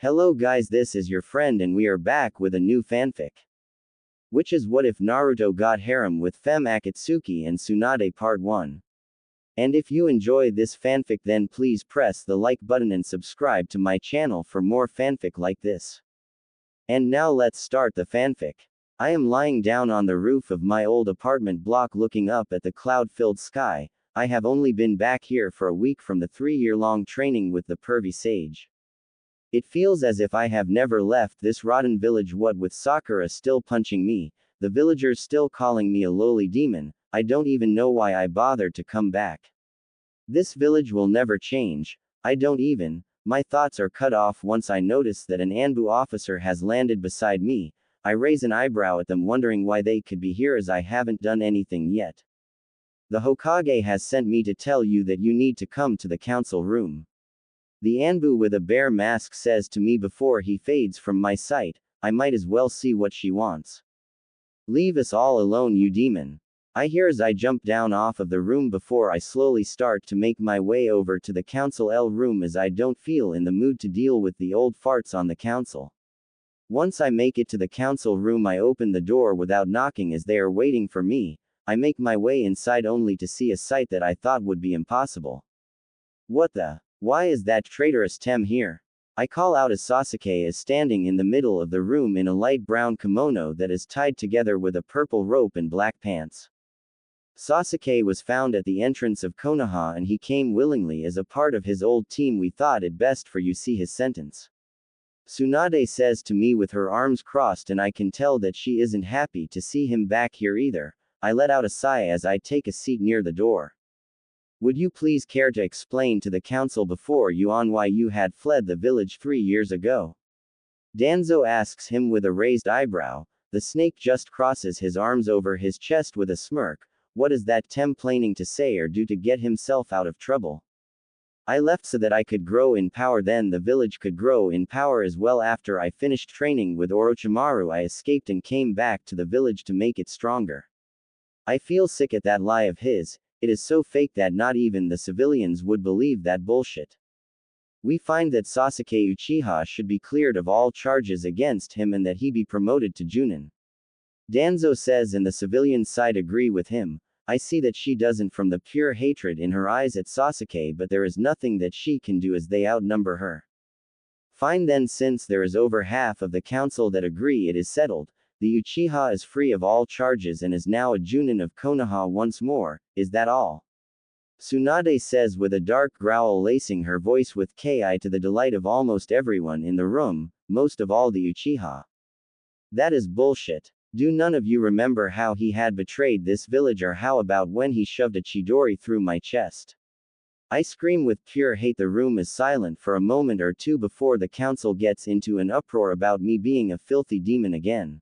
Hello guys, this is your friend and we are back with a new fanfic. Which is What If Naruto Got Harem with Fem Akatsuki and Tsunade Part 1. And if you enjoy this fanfic then please press the like button and subscribe to my channel for more fanfic like this. And now let's start the fanfic. I am lying down on the roof of my old apartment block looking up at the cloud-filled sky. I have only been back here for a week from the 3-year-long training with the pervy sage. It feels as if I have never left this rotten village, what with Sakura still punching me, the villagers still calling me a lowly demon. I don't even know why I bothered to come back. This village will never change. My thoughts are cut off once I notice that an Anbu officer has landed beside me. I raise an eyebrow at them wondering why they could be here as I haven't done anything yet. The Hokage has sent me to tell you that you need to come to the council room. The Anbu with a bear mask says to me before he fades from my sight. I might as well see what she wants. Leave us all alone, you demon. I hear as I jump down off of the room before I slowly start to make my way over to the council L room as I don't feel in the mood to deal with the old farts on the council. Once I make it to the council room I open the door without knocking as they are waiting for me. I make my way inside only to see a sight that I thought would be impossible. What the? Why is that traitorous Tem here? I call out as Sasuke is standing in the middle of the room in a light brown kimono that is tied together with a purple rope and black pants. Sasuke was found at the entrance of Konoha and he came willingly as a part of his old team. We thought it best for you see his sentence. Tsunade says to me with her arms crossed and I can tell that she isn't happy to see him back here either. I let out a sigh as I take a seat near the door. Would you please care to explain to the council before you on why you had fled the village 3 years ago? Danzo asks him with a raised eyebrow. The snake just crosses his arms over his chest with a smirk. What is that Tem planning to say or do to get himself out of trouble? I left so that I could grow in power, then the village could grow in power as well. After I finished training with Orochimaru I escaped and came back to the village to make it stronger. I feel sick at that lie of his. It is so fake that not even the civilians would believe that bullshit. We find that Sasuke Uchiha should be cleared of all charges against him and that he be promoted to Junin. Danzo says and the civilian side agree with him. I see that she doesn't from the pure hatred in her eyes at Sasuke, but there is nothing that she can do as they outnumber her. Fine then, since there is over half of the council that agree, it is settled. The Uchiha is free of all charges and is now a Junin of Konoha once more. Is that all? Tsunade says with a dark growl, lacing her voice with ki to the delight of almost everyone in the room, most of all the Uchiha. That is bullshit. Do none of you remember how he had betrayed this village, or how about when he shoved a Chidori through my chest? I scream with pure hate. The room is silent for a moment or two before the council gets into an uproar about me being a filthy demon again.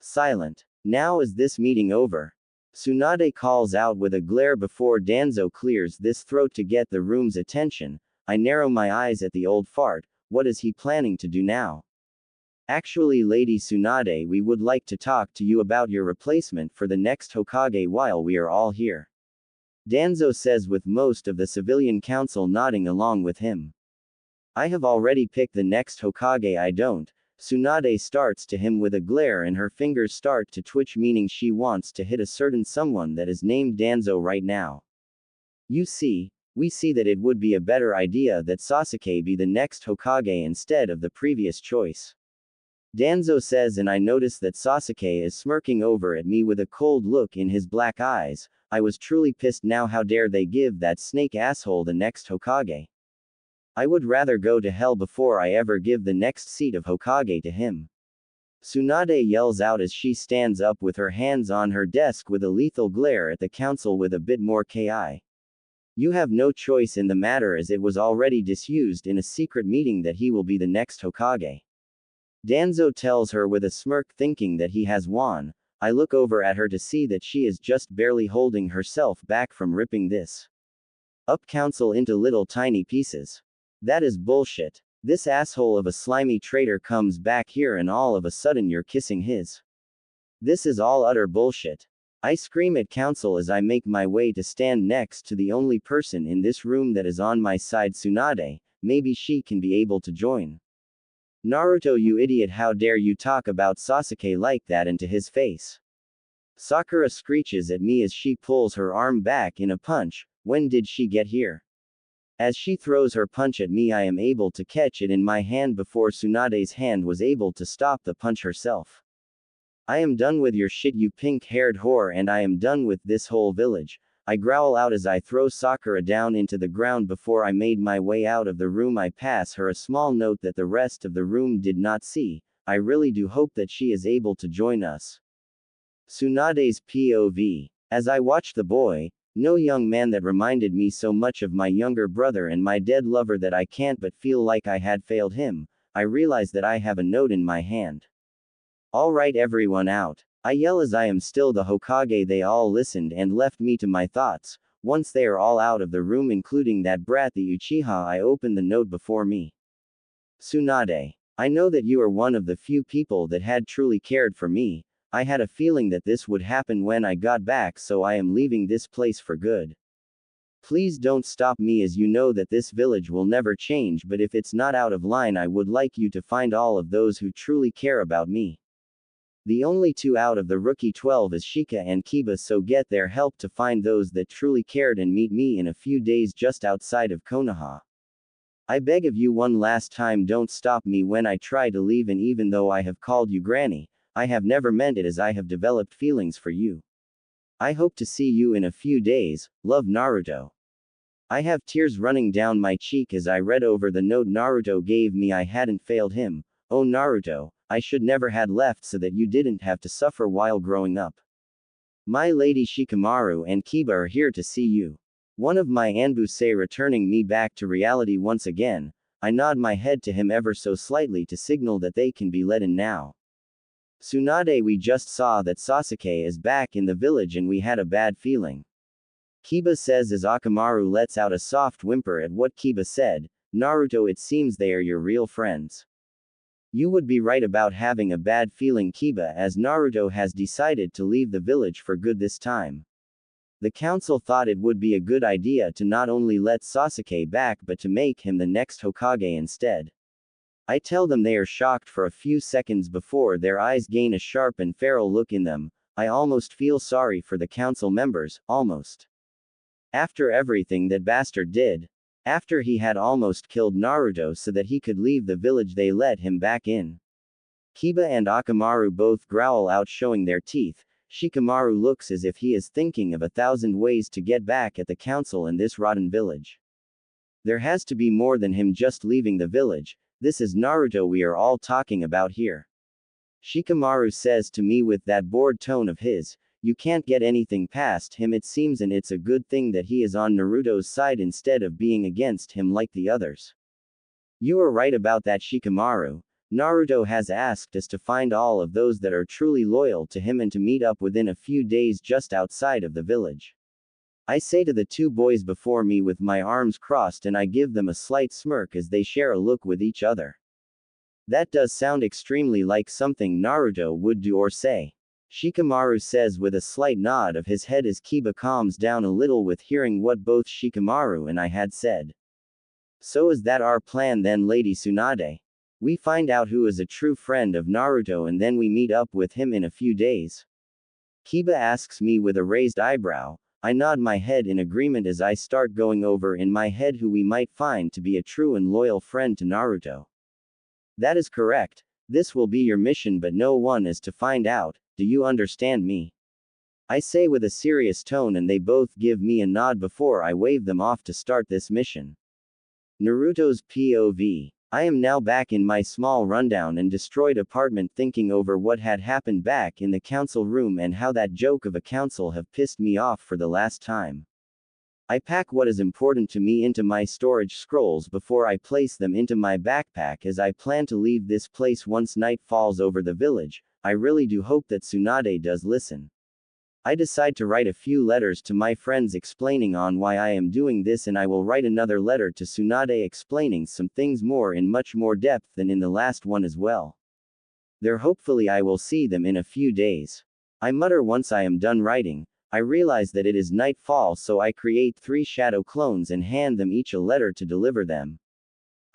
Silent. Now is this meeting over? Tsunade calls out with a glare before Danzo clears this throat to get the room's attention. I narrow my eyes at the old fart. What is he planning to do now? Actually, Lady Tsunade, we would like to talk to you about your replacement for the next Hokage while we are all here. Danzo says with most of the civilian council nodding along with him. I have already picked the next Hokage. I don't. Tsunade starts to him with a glare and her fingers start to twitch, meaning she wants to hit a certain someone that is named Danzo right now. You see, we see that it would be a better idea that Sasuke be the next Hokage instead of the previous choice. Danzo says, and I notice that Sasuke is smirking over at me with a cold look in his black eyes. I was truly pissed now. How dare they give that snake asshole the next Hokage? I would rather go to hell before I ever give the next seat of Hokage to him. Tsunade yells out as she stands up with her hands on her desk with a lethal glare at the council with a bit more ki. You have no choice in the matter as it was already disused in a secret meeting that he will be the next Hokage. Danzo tells her with a smirk, thinking that he has won. I look over at her to see that she is just barely holding herself back from ripping this up council into little tiny pieces. That is bullshit. This asshole of a slimy traitor comes back here and all of a sudden you're kissing his. This is all utter bullshit. I scream at council as I make my way to stand next to the only person in this room that is on my side, Tsunade. Maybe she can be able to join. Naruto, you idiot, how dare you talk about Sasuke like that into his face. Sakura screeches at me as she pulls her arm back in a punch. When did she get here? As she throws her punch at me, I am able to catch it in my hand before Tsunade's hand was able to stop the punch herself. I am done with your shit, you pink-haired whore, and I am done with this whole village. I growl out as I throw Sakura down into the ground. Before I made my way out of the room, I pass her a small note that the rest of the room did not see. I really do hope that she is able to join us. Tsunade's POV. As I watched the boy, no young man that reminded me so much of my younger brother and my dead lover that I can't but feel like I had failed him, I realize that I have a note in my hand. Alright, everyone out. I yell as I am still the Hokage. They all listened and left me to my thoughts. Once they are all out of the room, including that brat the Uchiha, I open the note before me. Tsunade. I know that you are one of the few people that had truly cared for me. I had a feeling that this would happen when I got back, so I am leaving this place for good. Please don't stop me, as you know that this village will never change, but if it's not out of line, I would like you to find all of those who truly care about me. The only two out of the rookie 12 is Shika and Kiba, so get their help to find those that truly cared and meet me in a few days just outside of Konoha. I beg of you one last time, don't stop me when I try to leave, and even though I have called you granny, I have never meant it, as I have developed feelings for you. I hope to see you in a few days. Love, Naruto. I have tears running down my cheek as I read over the note Naruto gave me. I hadn't failed him. Oh Naruto, I should never had left so that you didn't have to suffer while growing up. My lady Shikamaru and Kiba are here to see you. One of my Anbusei returning me back to reality once again. I nod my head to him ever so slightly to signal that they can be let in now. Tsunade, we just saw that Sasuke is back in the village and we had a bad feeling. Kiba says as Akamaru lets out a soft whimper at what Kiba said. Naruto, it seems they are your real friends. You would be right about having a bad feeling, Kiba, as Naruto has decided to leave the village for good this time. The council thought it would be a good idea to not only let Sasuke back but to make him the next Hokage instead. I tell them they are shocked for a few seconds before their eyes gain a sharp and feral look in them. I almost feel sorry for the council members, almost. After everything that bastard did. After he had almost killed Naruto so that he could leave the village, they let him back in. Kiba and Akamaru both growl out, showing their teeth. Shikamaru looks as if he is thinking of 1,000 ways to get back at the council in this rotten village. There has to be more than him just leaving the village. This is Naruto we are all talking about here. Shikamaru says to me with that bored tone of his, you can't get anything past him, it seems, and it's a good thing that he is on Naruto's side instead of being against him like the others. You are right about that, Shikamaru. Naruto has asked us to find all of those that are truly loyal to him and to meet up within a few days just outside of the village. I say to the two boys before me with my arms crossed, and I give them a slight smirk as they share a look with each other. That does sound extremely like something Naruto would do or say. Shikamaru says with a slight nod of his head as Kiba calms down a little with hearing what both Shikamaru and I had said. So is that our plan then, Lady Tsunade? We find out who is a true friend of Naruto and then we meet up with him in a few days? Kiba asks me with a raised eyebrow. I nod my head in agreement as I start going over in my head who we might find to be a true and loyal friend to Naruto. That is correct. This will be your mission, but no one is to find out. Do you understand me? I say with a serious tone, and they both give me a nod before I wave them off to start this mission. Naruto's POV. I am now back in my small rundown and destroyed apartment, thinking over what had happened back in the council room and how that joke of a council have pissed me off for the last time. I pack what is important to me into my storage scrolls before I place them into my backpack, as I plan to leave this place once night falls over the village. I really do hope that Tsunade does listen. I decide to write a few letters to my friends explaining on why I am doing this, and I will write another letter to Tsunade explaining some things more in much more depth than in the last one as well. There hopefully I will see them in a few days. I mutter once I am done writing. I realize that it is nightfall, so I create 3 shadow clones and hand them each a letter to deliver them.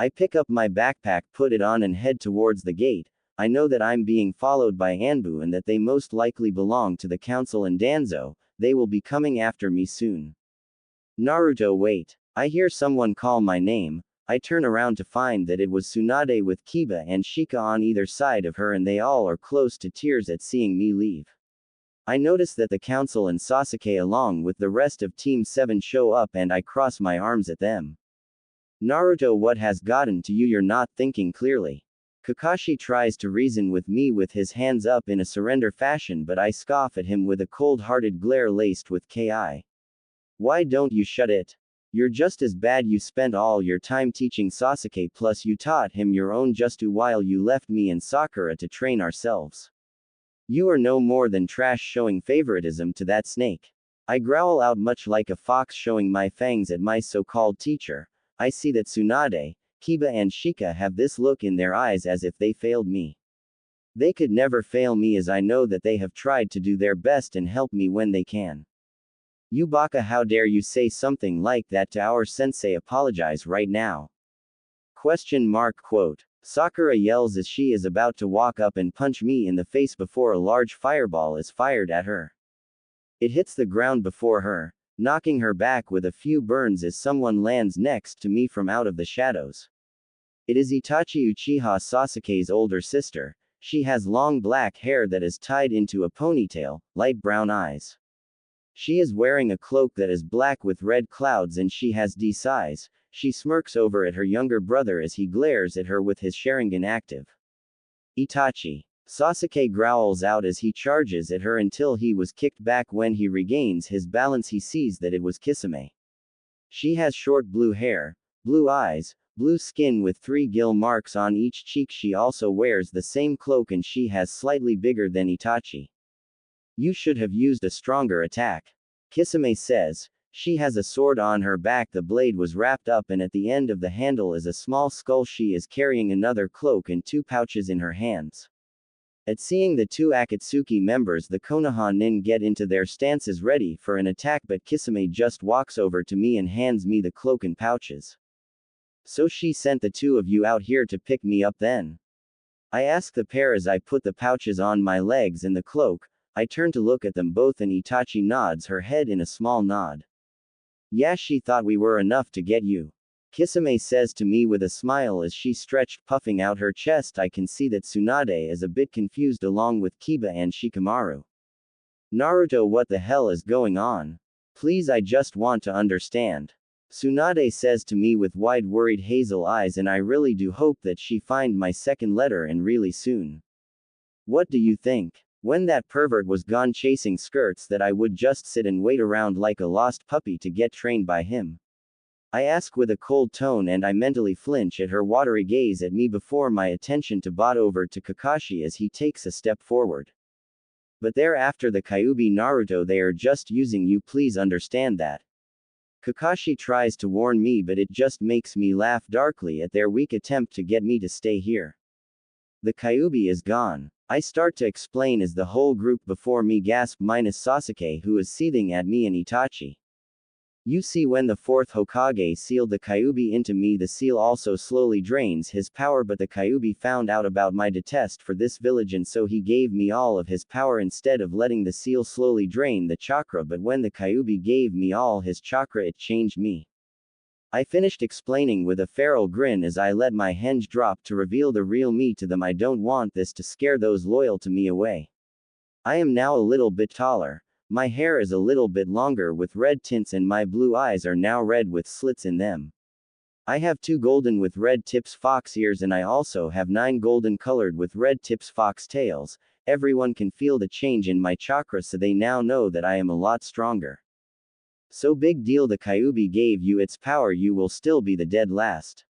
I pick up my backpack, put it on and head towards the gate. I know that I'm being followed by Anbu and that they most likely belong to the council and Danzo. They will be coming after me soon. Naruto, wait. I hear someone call my name. I turn around to find that it was Tsunade with Kiba and Shika on either side of her, and they all are close to tears at seeing me leave. I notice that the council and Sasuke along with the rest of Team 7 show up, and I cross my arms at them. Naruto, what has gotten to you? You're not thinking clearly. Kakashi tries to reason with me with his hands up in a surrender fashion, but I scoff at him with a cold-hearted glare laced with ki. Why don't you shut it? You're just as bad. You spent all your time teaching Sasuke, plus you taught him your own jutsu while you left me and Sakura to train ourselves. You are no more than trash, showing favoritism to that snake. I growl out much like a fox, showing my fangs at my so-called teacher. I see that Tsunade, Kiba and Shika have this look in their eyes as if they failed me. They could never fail me, as I know that they have tried to do their best and help me when they can. You Baka, how dare you say something like that to our sensei? Apologize right now. Quote. Sakura yells as she is about to walk up and punch me in the face before a large fireball is fired at her. It hits the ground before her, knocking her back with a few burns as someone lands next to me from out of the shadows. It is Itachi, Uchiha Sasuke's older sister. She has long black hair that is tied into a ponytail, light brown eyes. She is wearing a cloak that is black with red clouds, and she has D's eyes. She smirks over at her younger brother as he glares at her with his Sharingan active. Itachi. Sasuke growls out as he charges at her until he was kicked back. When he regains his balance, he sees that it was Kisame. She has short blue hair, blue eyes, blue skin with 3 gill marks on each cheek. She also wears the same cloak and she has slightly bigger than Itachi. You should have used a stronger attack. Kisame says. She has a sword on her back. The blade was wrapped up and at the end of the handle is a small skull. She is carrying another cloak and 2 pouches in her hands. At seeing the 2 Akatsuki members, the Konoha nin get into their stances ready for an attack, but Kisame just walks over to me and hands me the cloak and pouches. So she sent the 2 of you out here to pick me up then? I ask the pair as I put the pouches on my legs and the cloak. I turn to look at them both and Itachi nods her head in a small nod. Yeah, she thought we were enough to get you. Kisame says to me with a smile as she stretched, puffing out her chest. I can see that Tsunade is a bit confused along with Kiba and Shikamaru. Naruto, what the hell is going on? Please, I just want to understand. Tsunade says to me with wide worried hazel eyes, and I really do hope that she find my second letter and really soon. What do you think? When that pervert was gone chasing skirts, that I would just sit and wait around like a lost puppy to get trained by him? I ask with a cold tone, and I mentally flinch at her watery gaze at me before my attention to bot over to Kakashi as he takes a step forward. But thereafter, the Kyuubi Naruto, they are just using you, please understand that. Kakashi tries to warn me, but it just makes me laugh darkly at their weak attempt to get me to stay here. The Kyuubi is gone. I start to explain as the whole group before me gasp, minus Sasuke, who is seething at me, and Itachi. You see, when the 4th Hokage sealed the Kyuubi into me, the seal also slowly drains his power, but the Kyuubi found out about my detest for this village, and so he gave me all of his power instead of letting the seal slowly drain the chakra. But when the Kyuubi gave me all his chakra, it changed me. I finished explaining with a feral grin as I let my henge drop to reveal the real me to them. I don't want this to scare those loyal to me away. I am now a little bit taller. My hair is a little bit longer with red tints, and my blue eyes are now red with slits in them. I have 2 golden with red tips fox ears, and I also have 9 golden colored with red tips fox tails. Everyone can feel the change in my chakra, so they now know that I am a lot stronger. So big deal, the Kyuubi gave you its power, you will still be the dead last.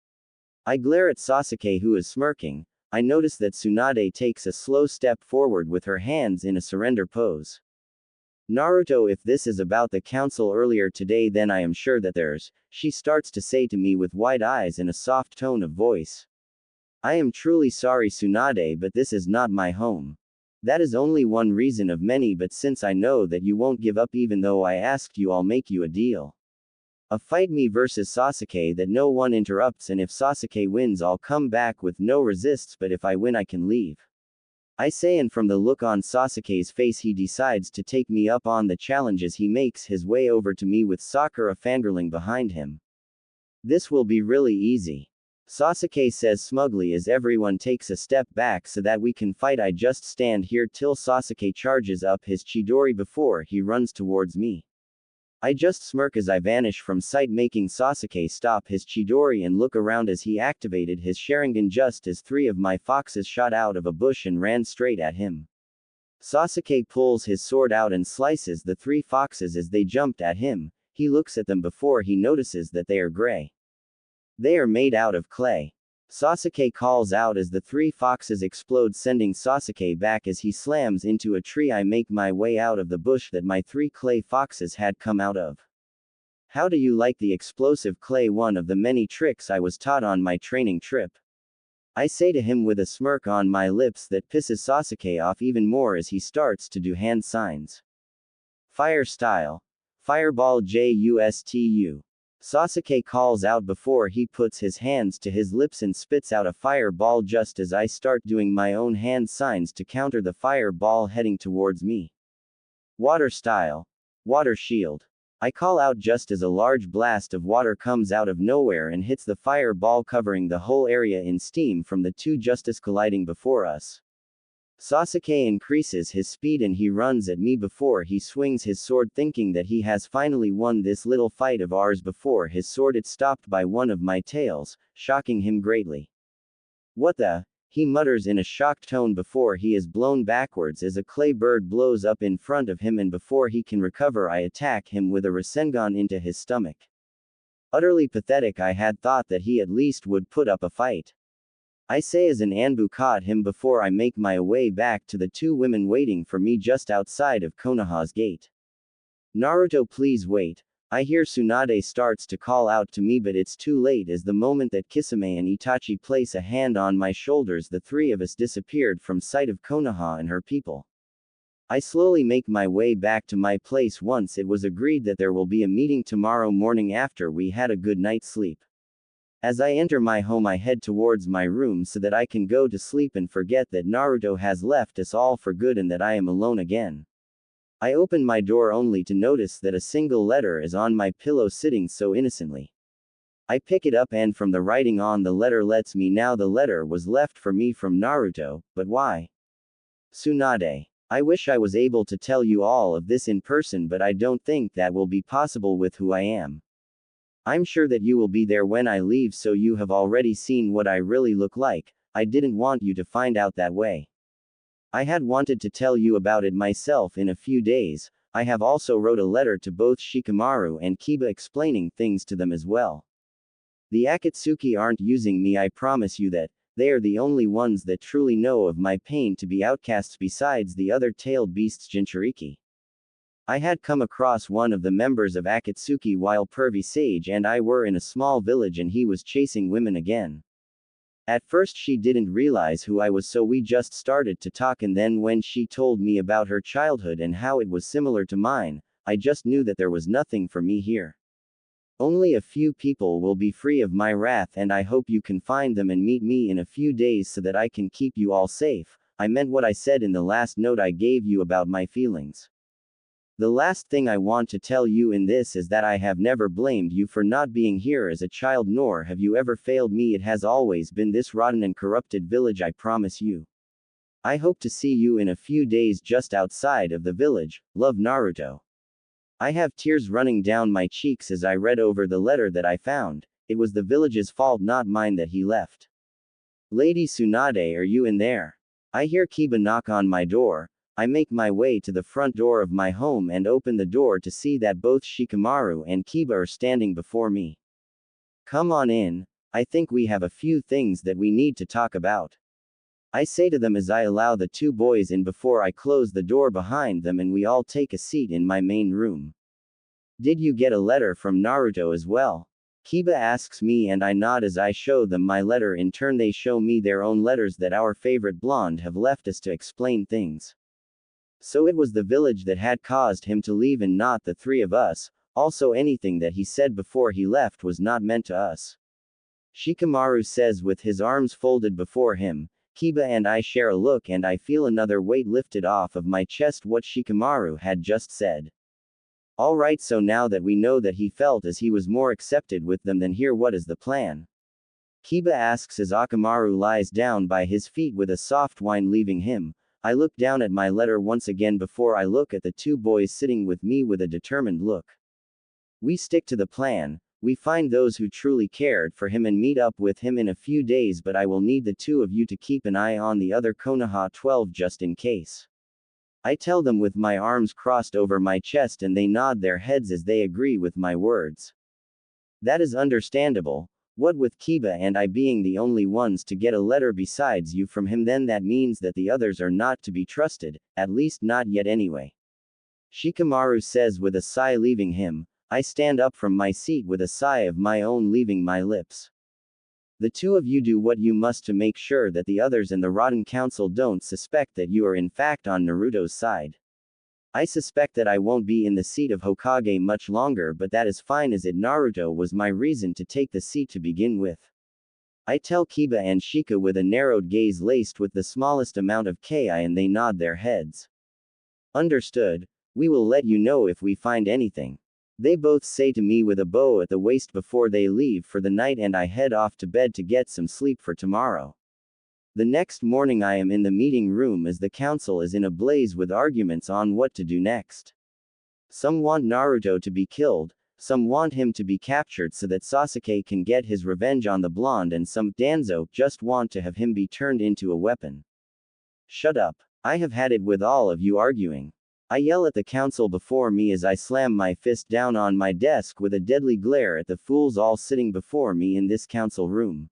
I glare at Sasuke, who is smirking. I notice that Tsunade takes a slow step forward with her hands in a surrender pose. Naruto, if this is about the council earlier today, then I am sure that there's, she starts to say to me with wide eyes and a soft tone of voice. I am truly sorry, Tsunade, but this is not my home. That is only one reason of many, but since I know that you won't give up even though I asked you, I'll make you a deal. A fight me versus Sasuke that no one interrupts, and if Sasuke wins I'll come back with no resists, but if I win I can leave. I say, and from the look on Sasuke's face he decides to take me up on the challenge as he makes his way over to me with Sakura fangirling behind him. This will be really easy. Sasuke says smugly as everyone takes a step back so that we can fight. I just stand here till Sasuke charges up his Chidori before he runs towards me. I just smirk as I vanish from sight, making Sasuke stop his Chidori and look around as he activated his Sharingan just as 3 of my foxes shot out of a bush and ran straight at him. Sasuke pulls his sword out and slices the 3 foxes as they jumped at him. He looks at them before he notices that they are gray. They are made out of clay. Sasuke calls out as the 3 foxes explode, sending Sasuke back as he slams into a tree. I make my way out of the bush that my 3 clay foxes had come out of. How do you like the explosive clay? One of the many tricks I was taught on my training trip. I say to him with a smirk on my lips that pisses Sasuke off even more as he starts to do hand signs. Fire style. Fireball JUSTU. Sasuke calls out before he puts his hands to his lips and spits out a fireball just as I start doing my own hand signs to counter the fireball heading towards me. Water style. Water shield. I call out just as a large blast of water comes out of nowhere and hits the fireball, covering the whole area in steam from the 2 justice colliding before us. Sasuke increases his speed and he runs at me before he swings his sword, thinking that he has finally won this little fight of ours. Before his sword it's stopped by one of my tails, shocking him greatly. What the? He mutters in a shocked tone before he is blown backwards as a clay bird blows up in front of him, and before he can recover I attack him with a Rasengan into his stomach. Utterly pathetic. I had thought that he at least would put up a fight. I say as an Anbu caught him before I make my way back to the 2 women waiting for me just outside of Konoha's gate. Naruto, please wait. I hear Tsunade starts to call out to me, but it's too late as the moment that Kisame and Itachi place a hand on my shoulders the 3 of us disappeared from sight of Konoha and her people. I slowly make my way back to my place. Once it was agreed that there will be a meeting tomorrow morning after we had a good night's sleep. As I enter my home I head towards my room so that I can go to sleep and forget that Naruto has left us all for good and that I am alone again. I open my door only to notice that a single letter is on my pillow sitting so innocently. I pick it up and from the writing on the letter lets me know the letter was left for me from Naruto, but why? Tsunade. I wish I was able to tell you all of this in person, but I don't think that will be possible with who I am. I'm sure that you will be there when I leave, so you have already seen what I really look like. I didn't want you to find out that way. I had wanted to tell you about it myself in a few days. I have also wrote a letter to both Shikamaru and Kiba explaining things to them as well. The Akatsuki aren't using me, I promise you that. They are the only ones that truly know of my pain to be outcasts besides the other tailed beasts Jinchuriki. I had come across one of the members of Akatsuki while Pervy Sage and I were in a small village and he was chasing women again. At first she didn't realize who I was, so we just started to talk, and then when she told me about her childhood and how it was similar to mine, I just knew that there was nothing for me here. Only a few people will be free of my wrath, and I hope you can find them and meet me in a few days so that I can keep you all safe. I meant what I said in the last note I gave you about my feelings. The last thing I want to tell you in this is that I have never blamed you for not being here as a child, nor have you ever failed me. It has always been this rotten and corrupted village, I promise you. I hope to see you in a few days just outside of the village. Love, Naruto. I have tears running down my cheeks as I read over the letter that I found. It was the village's fault, not mine, that he left. Lady Tsunade, are you in there? I hear Kiba knock on my door. I make my way to the front door of my home and open the door to see that both Shikamaru and Kiba are standing before me. Come on in. I think we have a few things that we need to talk about. I say to them as I allow the 2 boys in before I close the door behind them and we all take a seat in my main room. Did you get a letter from Naruto as well? Kiba asks me and I nod as I show them my letter. In turn they show me their own letters that our favorite blonde have left us to explain things. So it was the village that had caused him to leave and not the 3 of us. Also anything that he said before he left was not meant to us. Shikamaru says with his arms folded before him. Kiba and I share a look and I feel another weight lifted off of my chest what Shikamaru had just said. Alright, so now that we know that he felt as he was more accepted with them, then here what is the plan? Kiba asks as Akamaru lies down by his feet with a soft whine leaving him. I look down at my letter once again before I look at the two boys sitting with me with a determined look. We stick to the plan. We find those who truly cared for him and meet up with him in a few days, but I will need the two of you to keep an eye on the other Konoha 12 just in case. I tell them with my arms crossed over my chest and they nod their heads as they agree with my words. That is understandable. What with Kiba and I being the only ones to get a letter besides you from him, then that means that the others are not to be trusted, at least not yet anyway. Shikamaru says with a sigh leaving him. I stand up from my seat with a sigh of my own leaving my lips. The two of you do what you must to make sure that the others in the Rotten Council don't suspect that you are in fact on Naruto's side. I suspect that I won't be in the seat of Hokage much longer, but that is fine as it Naruto was my reason to take the seat to begin with. I tell Kiba and Shika with a narrowed gaze laced with the smallest amount of ki and they nod their heads. Understood. We will let you know if we find anything. They both say to me with a bow at the waist before they leave for the night and I head off to bed to get some sleep for tomorrow. The next morning I am in the meeting room as the council is in a blaze with arguments on what to do next. Some want Naruto to be killed, some want him to be captured so that Sasuke can get his revenge on the blonde, and some, Danzo, just want to have him be turned into a weapon. Shut up. I have had it with all of you arguing. I yell at the council before me as I slam my fist down on my desk with a deadly glare at the fools all sitting before me in this council room.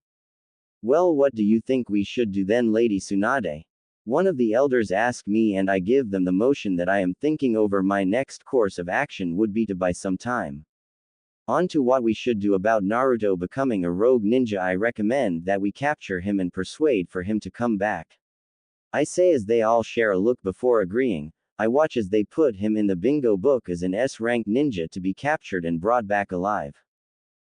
Well, what do you think we should do then, Lady Tsunade? One of the elders asked me and I give them the motion that I am thinking over my next course of action would be to buy some time. On to what we should do about Naruto becoming a rogue ninja. I recommend that we capture him and persuade for him to come back. I say as they all share a look before agreeing. I watch as they put him in the bingo book as an S-rank ninja to be captured and brought back alive.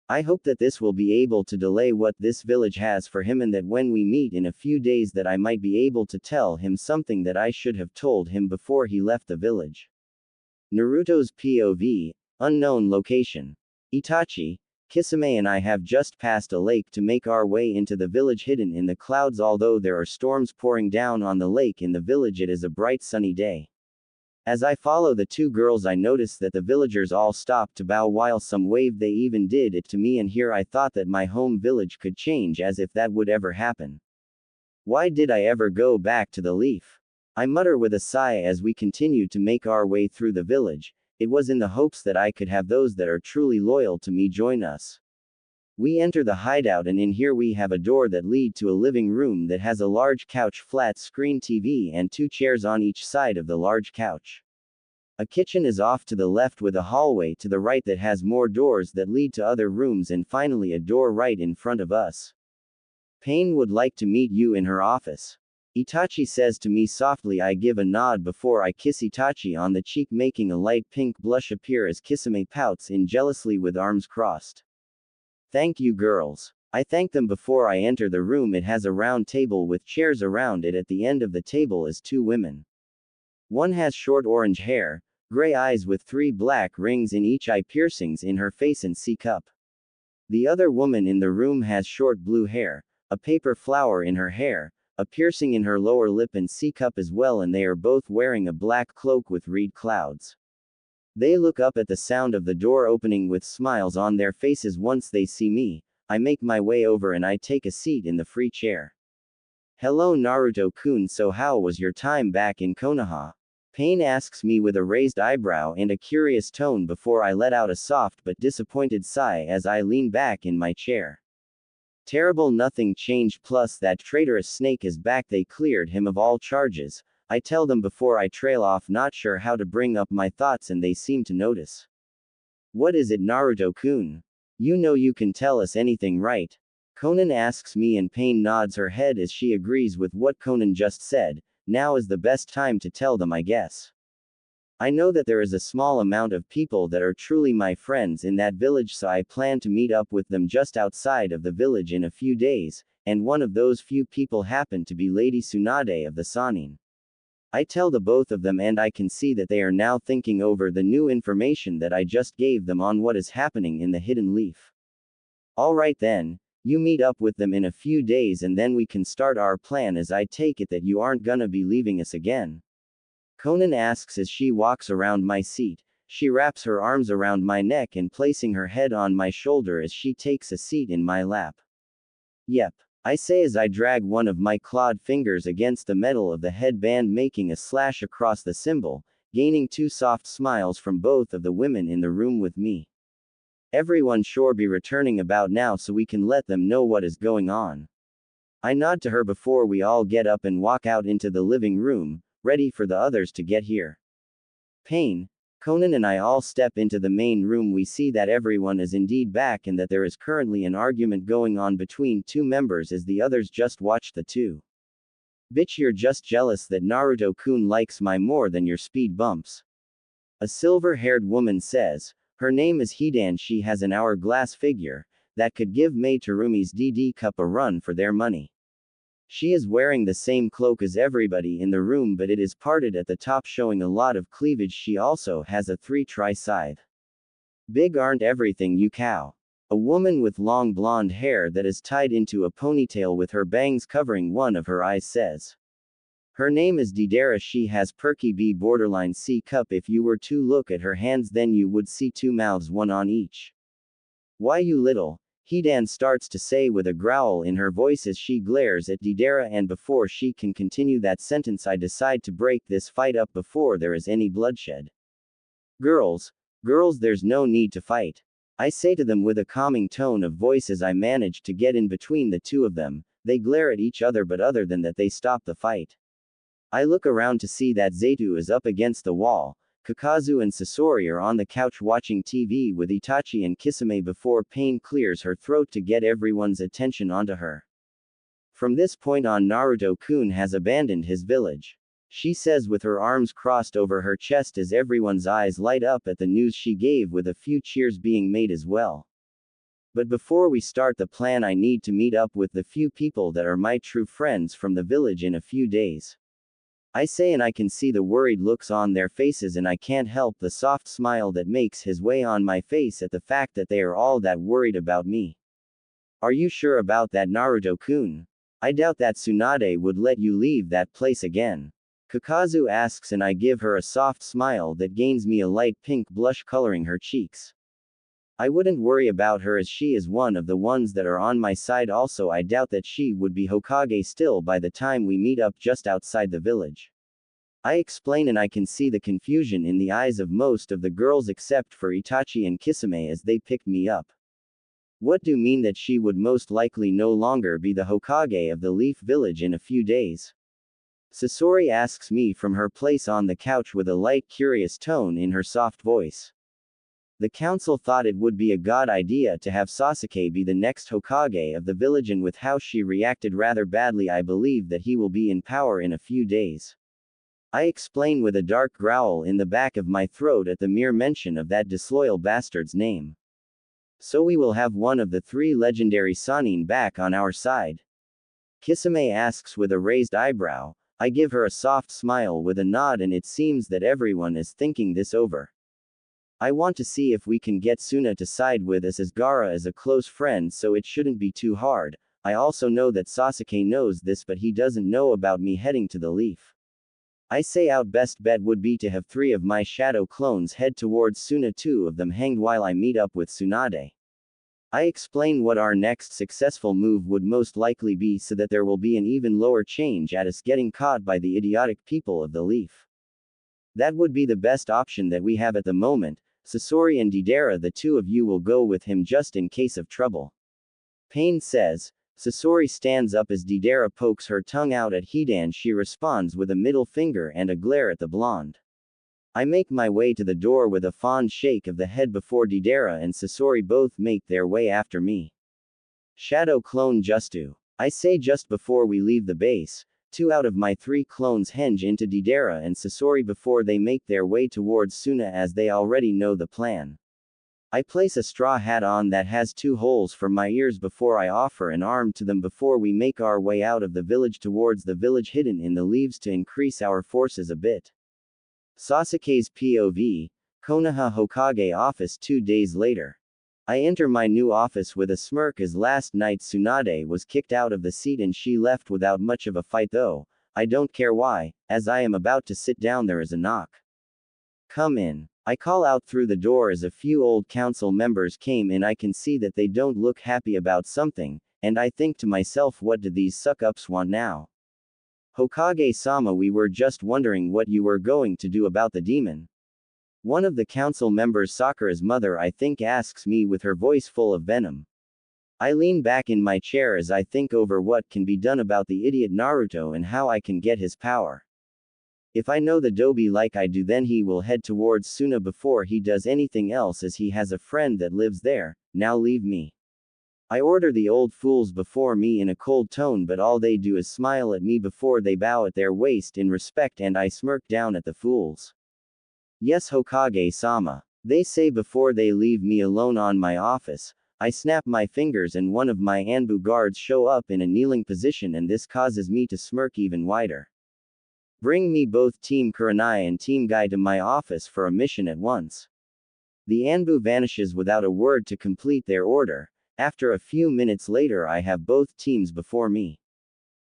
I hope that this will be able to delay what this village has for him, and that when we meet in a few days that I might be able to tell him something that I should have told him before he left the village. Naruto's POV, unknown location. Itachi, Kisame and I have just passed a lake to make our way into the village hidden in the clouds. Although there are storms pouring down on the lake in the village, it is a bright sunny day. As I follow the two girls, I notice that the villagers all stop to bow while some wave. They even did it to me, and here I thought that my home village could change, as if that would ever happen. Why did I ever go back to the leaf? I mutter with a sigh as we continue to make our way through the village. It was in the hopes that I could have those that are truly loyal to me join us. We enter the hideout, and in here we have a door that lead to a living room that has a large couch, flat screen TV and two chairs on each side of the large couch. A kitchen is off to the left with a hallway to the right that has more doors that lead to other rooms, and finally a door right in front of us. Pain would like to meet you in her office. Itachi says to me softly. I give a nod before I kiss Itachi on the cheek, making a light pink blush appear as Kisame pouts in jealously with arms crossed. Thank you, girls. I thank them before I enter the room. It has a round table with chairs around it. At the end of the table is two women. One has short orange hair, gray eyes with 3 black rings in each eye, piercings in her face and C-cup. The other woman in the room has short blue hair, a paper flower in her hair, a piercing in her lower lip and C-cup as well, and they are both wearing a black cloak with reed clouds. They look up at the sound of the door opening with smiles on their faces. Once they see me, I make my way over and I take a seat in the free chair. Hello Naruto-kun, so how was your time back in Konoha? Pain asks me with a raised eyebrow and a curious tone before I let out a soft but disappointed sigh as I lean back in my chair. Terrible, nothing changed, plus that traitorous snake is back. They cleared him of all charges, I tell them before I trail off, not sure how to bring up my thoughts, and they seem to notice. What is it, Naruto-kun? You know you can tell us anything, right? Conan asks me, and Pain nods her head as she agrees with what Conan just said. Now is the best time to tell them, I guess. I know that there is a small amount of people that are truly my friends in that village, so I plan to meet up with them just outside of the village in a few days, and one of those few people happened to be Lady Tsunade of the Sanin. I tell the both of them, and I can see that they are now thinking over the new information that I just gave them on what is happening in the Hidden Leaf. Alright then, you meet up with them in a few days and then we can start our plan, as I take it that you aren't gonna be leaving us again. Conan asks as she walks around my seat. She wraps her arms around my neck and placing her head on my shoulder as she takes a seat in my lap. Yep, I say as I drag one of my clawed fingers against the metal of the headband, making a slash across the symbol, gaining two soft smiles from both of the women in the room with me. Everyone sure be returning about now so we can let them know what is going on. I nod to her before we all get up and walk out into the living room, ready for the others to get here. Pain, Conan and I all step into the main room. We see that everyone is indeed back and that there is currently an argument going on between two members as the others just watched the two. Bitch, you're just jealous that Naruto-kun likes my more than your speed bumps. A silver-haired woman says. Her name is Hidan. She has an hourglass figure that could give Mei Terumi's DD Cup a run for their money. She is wearing the same cloak as everybody in the room, but it is parted at the top, showing a lot of cleavage. She also has a 3-tri scythe. Big aren't everything, you cow. A woman with long blonde hair that is tied into a ponytail with her bangs covering one of her eyes says. Her name is Deidara. She has perky B borderline C cup. If you were to look at her hands, then you would see two mouths, one on each. Why, you little, Hidan starts to say with a growl in her voice as she glares at Deidara, and before she can continue that sentence, I decide to break this fight up before there is any bloodshed. Girls, there's no need to fight. I say to them with a calming tone of voice as I manage to get in between the two of them. They glare at each other, but other than that, they stop the fight. I look around to see that Zaitu is up against the wall. Kakazu and Sasori are on the couch watching TV with Itachi and Kisame before Pain clears her throat to get everyone's attention onto her. From this point on, Naruto-kun has abandoned his village. She says with her arms crossed over her chest as everyone's eyes light up at the news she gave, with a few cheers being made as well. But before we start the plan, I need to meet up with the few people that are my true friends from the village in a few days. I say, and I can see the worried looks on their faces, and I can't help the soft smile that makes his way on my face at the fact that they are all that worried about me. Are you sure about that, Naruto-kun? I doubt that Tsunade would let you leave that place again. Kakazu asks, and I give her a soft smile that gains me a light pink blush coloring her cheeks. I wouldn't worry about her as she is one of the ones that are on my side. Also, I doubt that she would be Hokage still by the time we meet up just outside the village. I explain, and I can see the confusion in the eyes of most of the girls except for Itachi and Kisame as they picked me up. What do you mean that she would most likely no longer be the Hokage of the Leaf Village in a few days? Sasori asks me from her place on the couch with a light curious tone in her soft voice. The council thought it would be a god idea to have Sasuke be the next Hokage of the village, and with how she reacted rather badly, I believe that he will be in power in a few days. I explain with a dark growl in the back of my throat at the mere mention of that disloyal bastard's name. So we will have one of the 3 legendary Sannin back on our side? Kisame asks with a raised eyebrow. I give her a soft smile with a nod, and it seems that everyone is thinking this over. I want to see if we can get Suna to side with us, as Gaara is a close friend, so it shouldn't be too hard. I also know that Sasuke knows this, but he doesn't know about me heading to the Leaf. I say our best bet would be to have 3 of my shadow clones head towards Suna, 2 of them hanged while I meet up with Tsunade. I explain what our next successful move would most likely be, so that there will be an even lower change at us getting caught by the idiotic people of the Leaf. That would be the best option that we have at the moment. Sasori and Deidara, the 2 of you will go with him just in case of trouble. Pain says. Sasori stands up as Deidara pokes her tongue out at Hidan. She responds with a middle finger and a glare at the blonde. I make my way to the door with a fond shake of the head before Deidara and Sasori both make their way after me. Shadow clone Justu. I say just before we leave the base. 2 out of my 3 clones henge into Deidara and Sasori before they make their way towards Suna as they already know the plan. I place a straw hat on that has 2 holes for my ears before I offer an arm to them before we make our way out of the village towards the village hidden in the leaves to increase our forces a bit. Sasuke's POV, Konoha Hokage office 2 days later. I enter my new office with a smirk as last night Tsunade was kicked out of the seat and she left without much of a fight though, I don't care why, as I am about to sit down there is a knock. Come in. I call out through the door as a few old council members came in. I can see that they don't look happy about something, and I think to myself, what do these suck-ups want now? Hokage-sama, we were just wondering what you were going to do about the demon. One of the council members, Sakura's mother, I think, asks me with her voice full of venom. I lean back in my chair as I think over what can be done about the idiot Naruto and how I can get his power. If I know the Dobi like I do, then he will head towards Suna before he does anything else as he has a friend that lives there. Now leave me. I order the old fools before me in a cold tone, but all they do is smile at me before they bow at their waist in respect, and I smirk down at the fools. Yes, Hokage-sama. They say before they leave me alone on my office. I snap my fingers and one of my Anbu guards show up in a kneeling position, and this causes me to smirk even wider. Bring me both Team Kurenai and Team Guy to my office for a mission at once. The Anbu vanishes without a word to complete their order. After a few minutes later, I have both teams before me.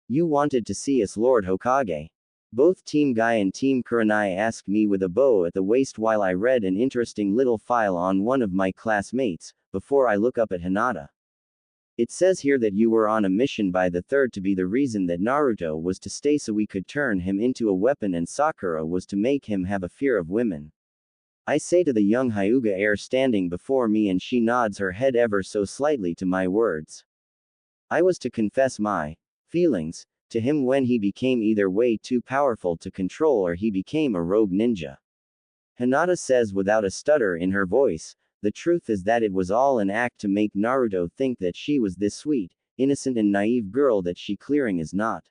You wanted to see us, Lord Hokage? Both Team Guy and Team Kurenai ask me with a bow at the waist while I read an interesting little file on one of my classmates, before I look up at Hinata. It says here that you were on a mission by the third to be the reason that Naruto was to stay so we could turn him into a weapon, and Sakura was to make him have a fear of women. I say to the young Hyuga heir standing before me, and she nods her head ever so slightly to my words. I was to confess my feelings to him when he became either way too powerful to control or he became a rogue ninja. Hinata says without a stutter in her voice, the truth is that it was all an act to make Naruto think that she was this sweet, innocent and naive girl that she clearing is not.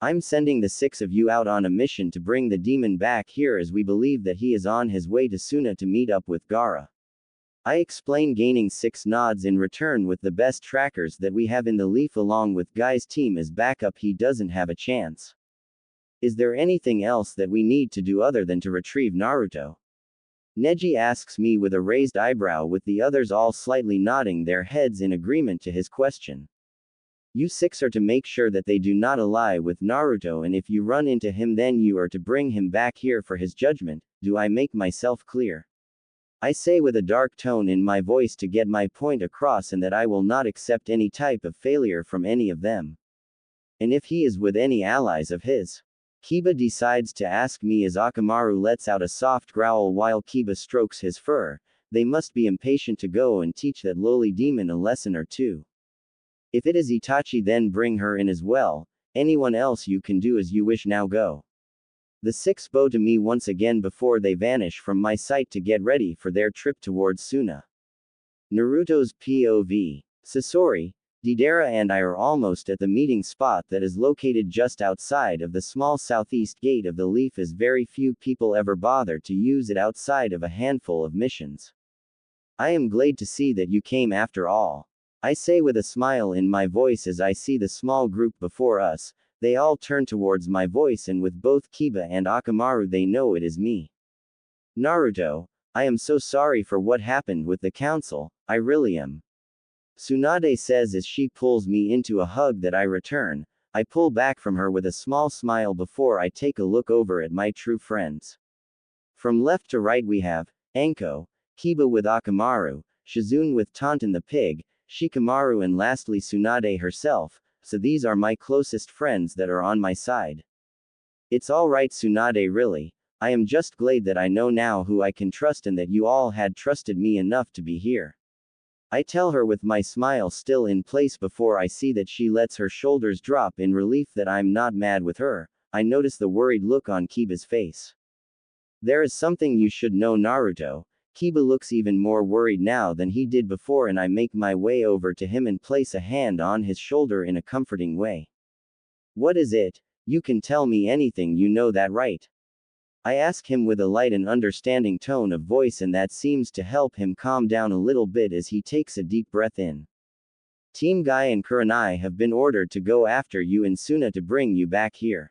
I'm sending the 6 of you out on a mission to bring the demon back here, as we believe that he is on his way to Suna to meet up with Gaara. I explain, gaining 6 nods in return. With the best trackers that we have in the Leaf along with Guy's team as backup, he doesn't have a chance. Is there anything else that we need to do other than to retrieve Naruto? Neji asks me with a raised eyebrow, with the others all slightly nodding their heads in agreement to his question. You 6 are to make sure that they do not ally with Naruto, and if you run into him, then you are to bring him back here for his judgment. Do I make myself clear? I say with a dark tone in my voice to get my point across, and that I will not accept any type of failure from any of them. And if he is with any allies of his. Kiba decides to ask me as Akamaru lets out a soft growl while Kiba strokes his fur. They must be impatient to go and teach that lowly demon a lesson or two. If it is Itachi, then bring her in as well. Anyone else you can do as you wish, now go. The 6 bow to me once again before they vanish from my sight to get ready for their trip towards Suna. Naruto's POV. Sasori, Deidara and I are almost at the meeting spot that is located just outside of the small southeast gate of the Leaf, as very few people ever bother to use it outside of a handful of missions. I am glad to see that you came after all. I say with a smile in my voice as I see the small group before us. They all turn towards my voice, and with both Kiba and Akamaru they know it is me. Naruto, I am so sorry for what happened with the council, I really am. Tsunade says as she pulls me into a hug that I return. I pull back from her with a small smile before I take a look over at my true friends. From left to right we have Anko, Kiba with Akamaru, Shizune with Tonton the pig, Shikamaru, and lastly Tsunade herself. So these are my closest friends that are on my side. It's alright, Tsunade, really. I am just glad that I know now who I can trust and that you all had trusted me enough to be here. I tell her with my smile still in place before I see that she lets her shoulders drop in relief that I'm not mad with her. I notice the worried look on Kiba's face. There is something you should know, Naruto. Kiba looks even more worried now than he did before, and I make my way over to him and place a hand on his shoulder in a comforting way. What is it? You can tell me anything, you know that, right? I ask him with a light and understanding tone of voice, and that seems to help him calm down a little bit as he takes a deep breath in. Team Guy and Kurenai have been ordered to go after you and Suna to bring you back here.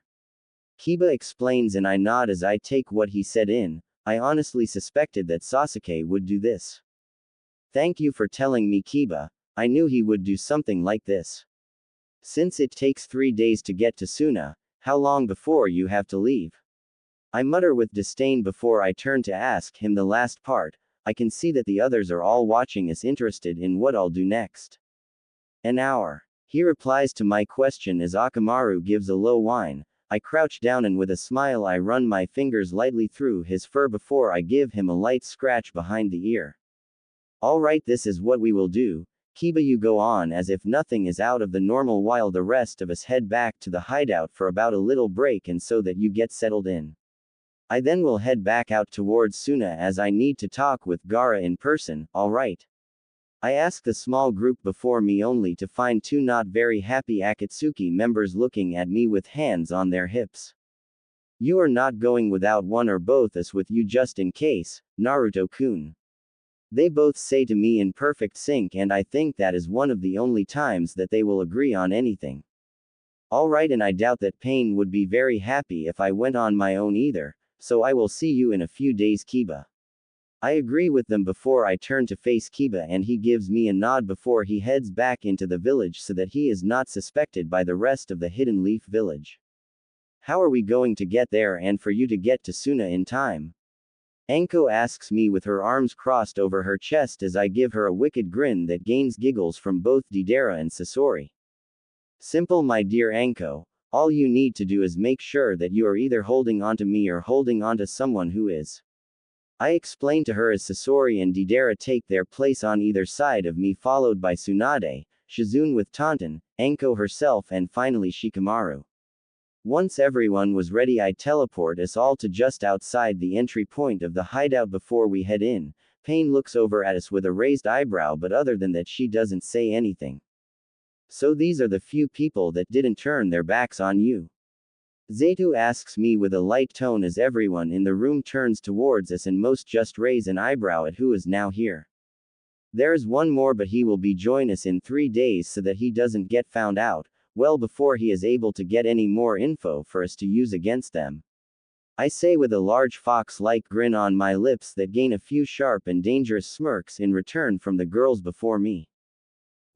Kiba explains, and I nod as I take what he said in. I honestly suspected that Sasuke would do this. Thank you for telling me, Kiba. I knew he would do something like this. Since it takes 3 days to get to Suna, how long before you have to leave? I mutter with disdain before I turn to ask him the last part. I can see that the others are all watching us, interested in what I'll do next. An hour. He replies to my question as Akamaru gives a low whine. I crouch down and with a smile I run my fingers lightly through his fur before I give him a light scratch behind the ear. Alright, this is what we will do. Kiba, you go on as if nothing is out of the normal while the rest of us head back to the hideout for about a little break and so that you get settled in. I then will head back out towards Suna as I need to talk with Gaara in person, alright? I ask the small group before me only to find 2 not very happy Akatsuki members looking at me with hands on their hips. You are not going without one or both us with you just in case, Naruto-kun. They both say to me in perfect sync, and I think that is one of the only times that they will agree on anything. Alright, and I doubt that Pain would be very happy if I went on my own either, so I will see you in a few days, Kiba. I agree with them before I turn to face Kiba, and he gives me a nod before he heads back into the village so that he is not suspected by the rest of the Hidden Leaf village. How are we going to get there and for you to get to Suna in time? Anko asks me with her arms crossed over her chest as I give her a wicked grin that gains giggles from both Deidara and Sasori. Simple, my dear Anko. All you need to do is make sure that you are either holding onto me or holding onto someone who is. I explain to her as Sasori and Deidara take their place on either side of me, followed by Tsunade, Shizune with Taunton, Anko herself, and finally Shikamaru. Once everyone was ready, I teleport us all to just outside the entry point of the hideout before we head in. Pain looks over at us with a raised eyebrow, but other than that she doesn't say anything. So these are the few people that didn't turn their backs on you? Zaytu asks me with a light tone as everyone in the room turns towards us and most just raise an eyebrow at who is now here. There's one more, but he will be join us in 3 days so that he doesn't get found out, well before he is able to get any more info for us to use against them. I say with a large fox-like grin on my lips that gain a few sharp and dangerous smirks in return from the girls before me.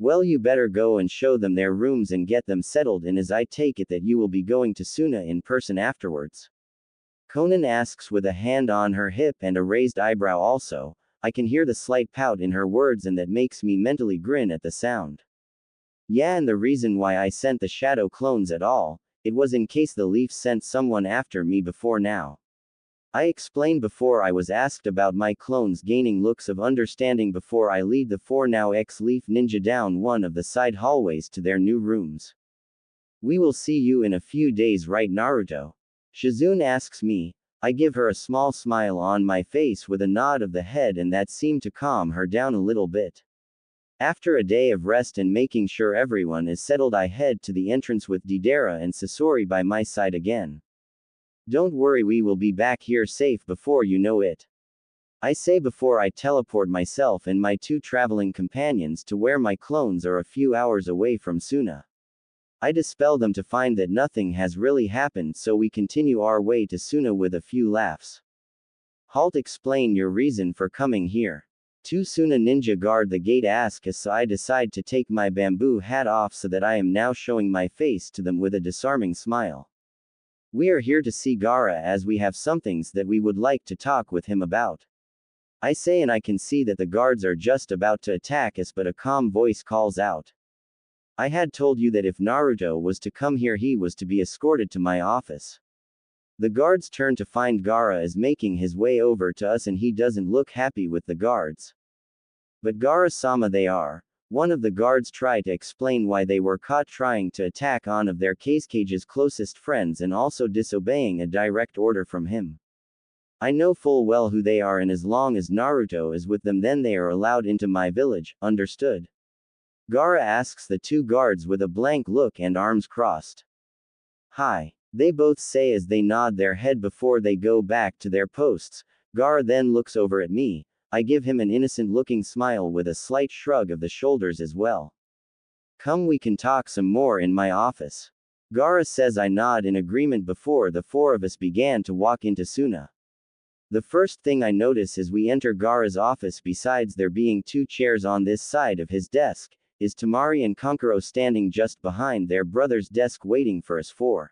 Well, you better go and show them their rooms and get them settled in, as I take it that you will be going to Suna in person afterwards. Conan asks with a hand on her hip and a raised eyebrow also. I can hear the slight pout in her words, and that makes me mentally grin at the sound. Yeah, and the reason why I sent the shadow clones at all, it was in case the Leaf sent someone after me before now. I explained before I was asked about my clones, gaining looks of understanding before I lead the 4 now ex-Leaf ninja down one of the side hallways to their new rooms. We will see you in a few days, right, Naruto? Shizune asks me. I give her a small smile on my face with a nod of the head, and that seemed to calm her down a little bit. After a day of rest and making sure everyone is settled, I head to the entrance with Deidara and Sasori by my side again. Don't worry, we will be back here safe before you know it. I say before I teleport myself and my 2 traveling companions to where my clones are a few hours away from Suna. I dispel them to find that nothing has really happened, so we continue our way to Suna with a few laughs. Halt, explain your reason for coming here. 2 Suna ninja guard the gate ask us, so I decide to take my bamboo hat off so that I am now showing my face to them with a disarming smile. We are here to see Gaara, as we have some things that we would like to talk with him about. I say, and I can see that the guards are just about to attack us, but a calm voice calls out. I had told you that if Naruto was to come here, he was to be escorted to my office. The guards turn to find Gaara is making his way over to us, and he doesn't look happy with the guards. But Gaara-sama, they are. One of the guards tried to explain why they were caught trying to attack one of their Cage's closest friends and also disobeying a direct order from him. I know full well who they are, and as long as Naruto is with them, then they are allowed into my village, understood? Gaara asks the 2 guards with a blank look and arms crossed. Hi. They both say as they nod their head before they go back to their posts. Gaara then looks over at me. I give him an innocent-looking smile with a slight shrug of the shoulders as well. Come, we can talk some more in my office. Gaara says. I nod in agreement before the four of us began to walk into Suna. The first thing I notice as we enter Gaara's office, besides there being two chairs on this side of his desk, is Temari and Kankuro standing just behind their brother's desk waiting for us four.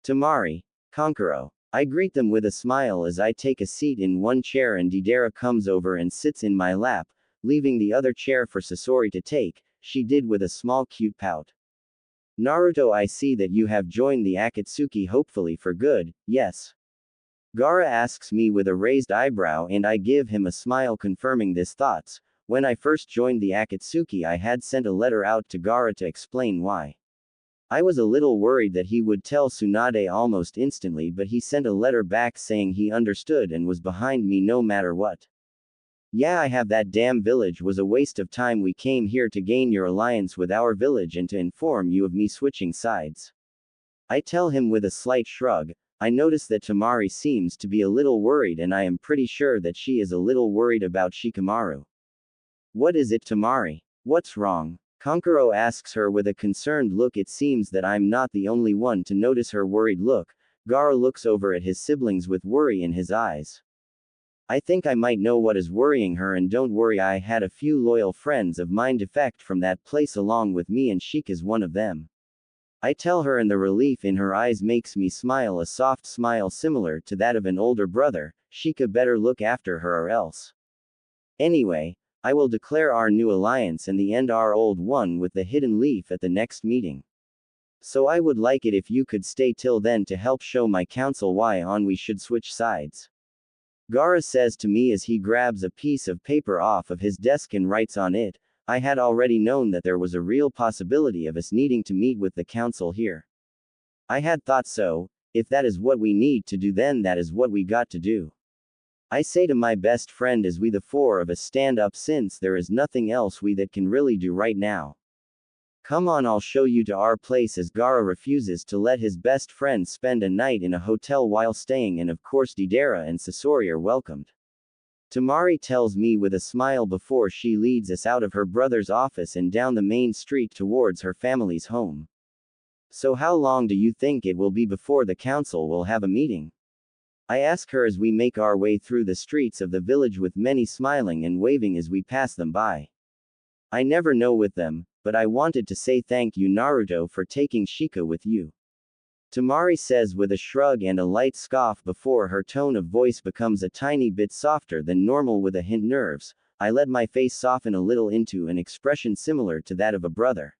Temari, Kankuro. I greet them with a smile as I take a seat in one chair and Deidara comes over and sits in my lap, leaving the other chair for Sasori to take. She did with a small cute pout. Naruto, I see that you have joined the Akatsuki, hopefully for good, yes? Gaara asks me with a raised eyebrow and I give him a smile confirming this thoughts. When I first joined the Akatsuki I had sent a letter out to Gaara to explain why. I was a little worried that he would tell Tsunade almost instantly, but he sent a letter back saying he understood and was behind me no matter what. Yeah, I have. That damn village was a waste of time. We came here to gain your alliance with our village and to inform you of me switching sides. I tell him with a slight shrug. I notice that Temari seems to be a little worried and I am pretty sure that she is a little worried about Shikamaru. What is it, Temari? What's wrong? Kankuro asks her with a concerned look. It seems that I'm not the only one to notice her worried look. Gaara looks over at his siblings with worry in his eyes. I think I might know what is worrying her, and don't worry, I had a few loyal friends of mine defect from that place along with me and Shika's one of them. I tell her and the relief in her eyes makes me smile, a soft smile similar to that of an older brother. Shika better look after her or else. Anyway, I will declare our new alliance and the end our old one with the hidden leaf at the next meeting. So I would like it if you could stay till then to help show my council why on we should switch sides. Gaara says to me as he grabs a piece of paper off of his desk and writes on it. I had already known that there was a real possibility of us needing to meet with the council here. I had thought so. If that is what we need to do, then that is what we got to do. I say to my best friend as we the four of us stand up, since there is nothing else we that can really do right now. Come on, I'll show you to our place, as Gaara refuses to let his best friend spend a night in a hotel while staying, and of course Deidara and Sasori are welcomed. Temari tells me with a smile before she leads us out of her brother's office and down the main street towards her family's home. So how long do you think it will be before the council will have a meeting? I ask her as we make our way through the streets of the village with many smiling and waving as we pass them by. I never know with them, but I wanted to say thank you, Naruto, for taking Shika with you. Temari says with a shrug and a light scoff before her tone of voice becomes a tiny bit softer than normal with a hint nerves. I let my face soften a little into an expression similar to that of a brother.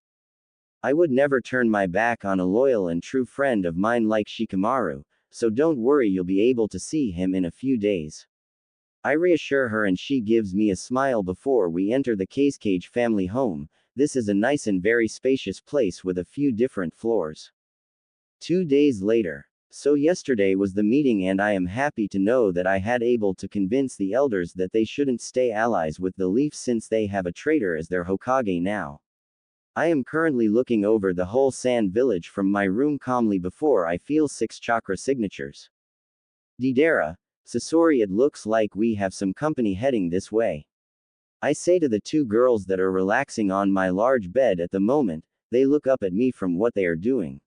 I would never turn my back on a loyal and true friend of mine like Shikamaru, so don't worry, you'll be able to see him in a few days. I reassure her and she gives me a smile before we enter the Cage family home. This is a nice and very spacious place with a few different floors. 2 days later. So yesterday was the meeting and I am happy to know that I had able to convince the elders that they shouldn't stay allies with the Leaf since they have a traitor as their Hokage now. I am currently looking over the whole Sand Village from my room calmly before I feel 6 chakra signatures. Deidara, Sasori, it looks like we have some company heading this way. I say to the 2 girls that are relaxing on my large bed at the moment. They look up at me from what they are doing.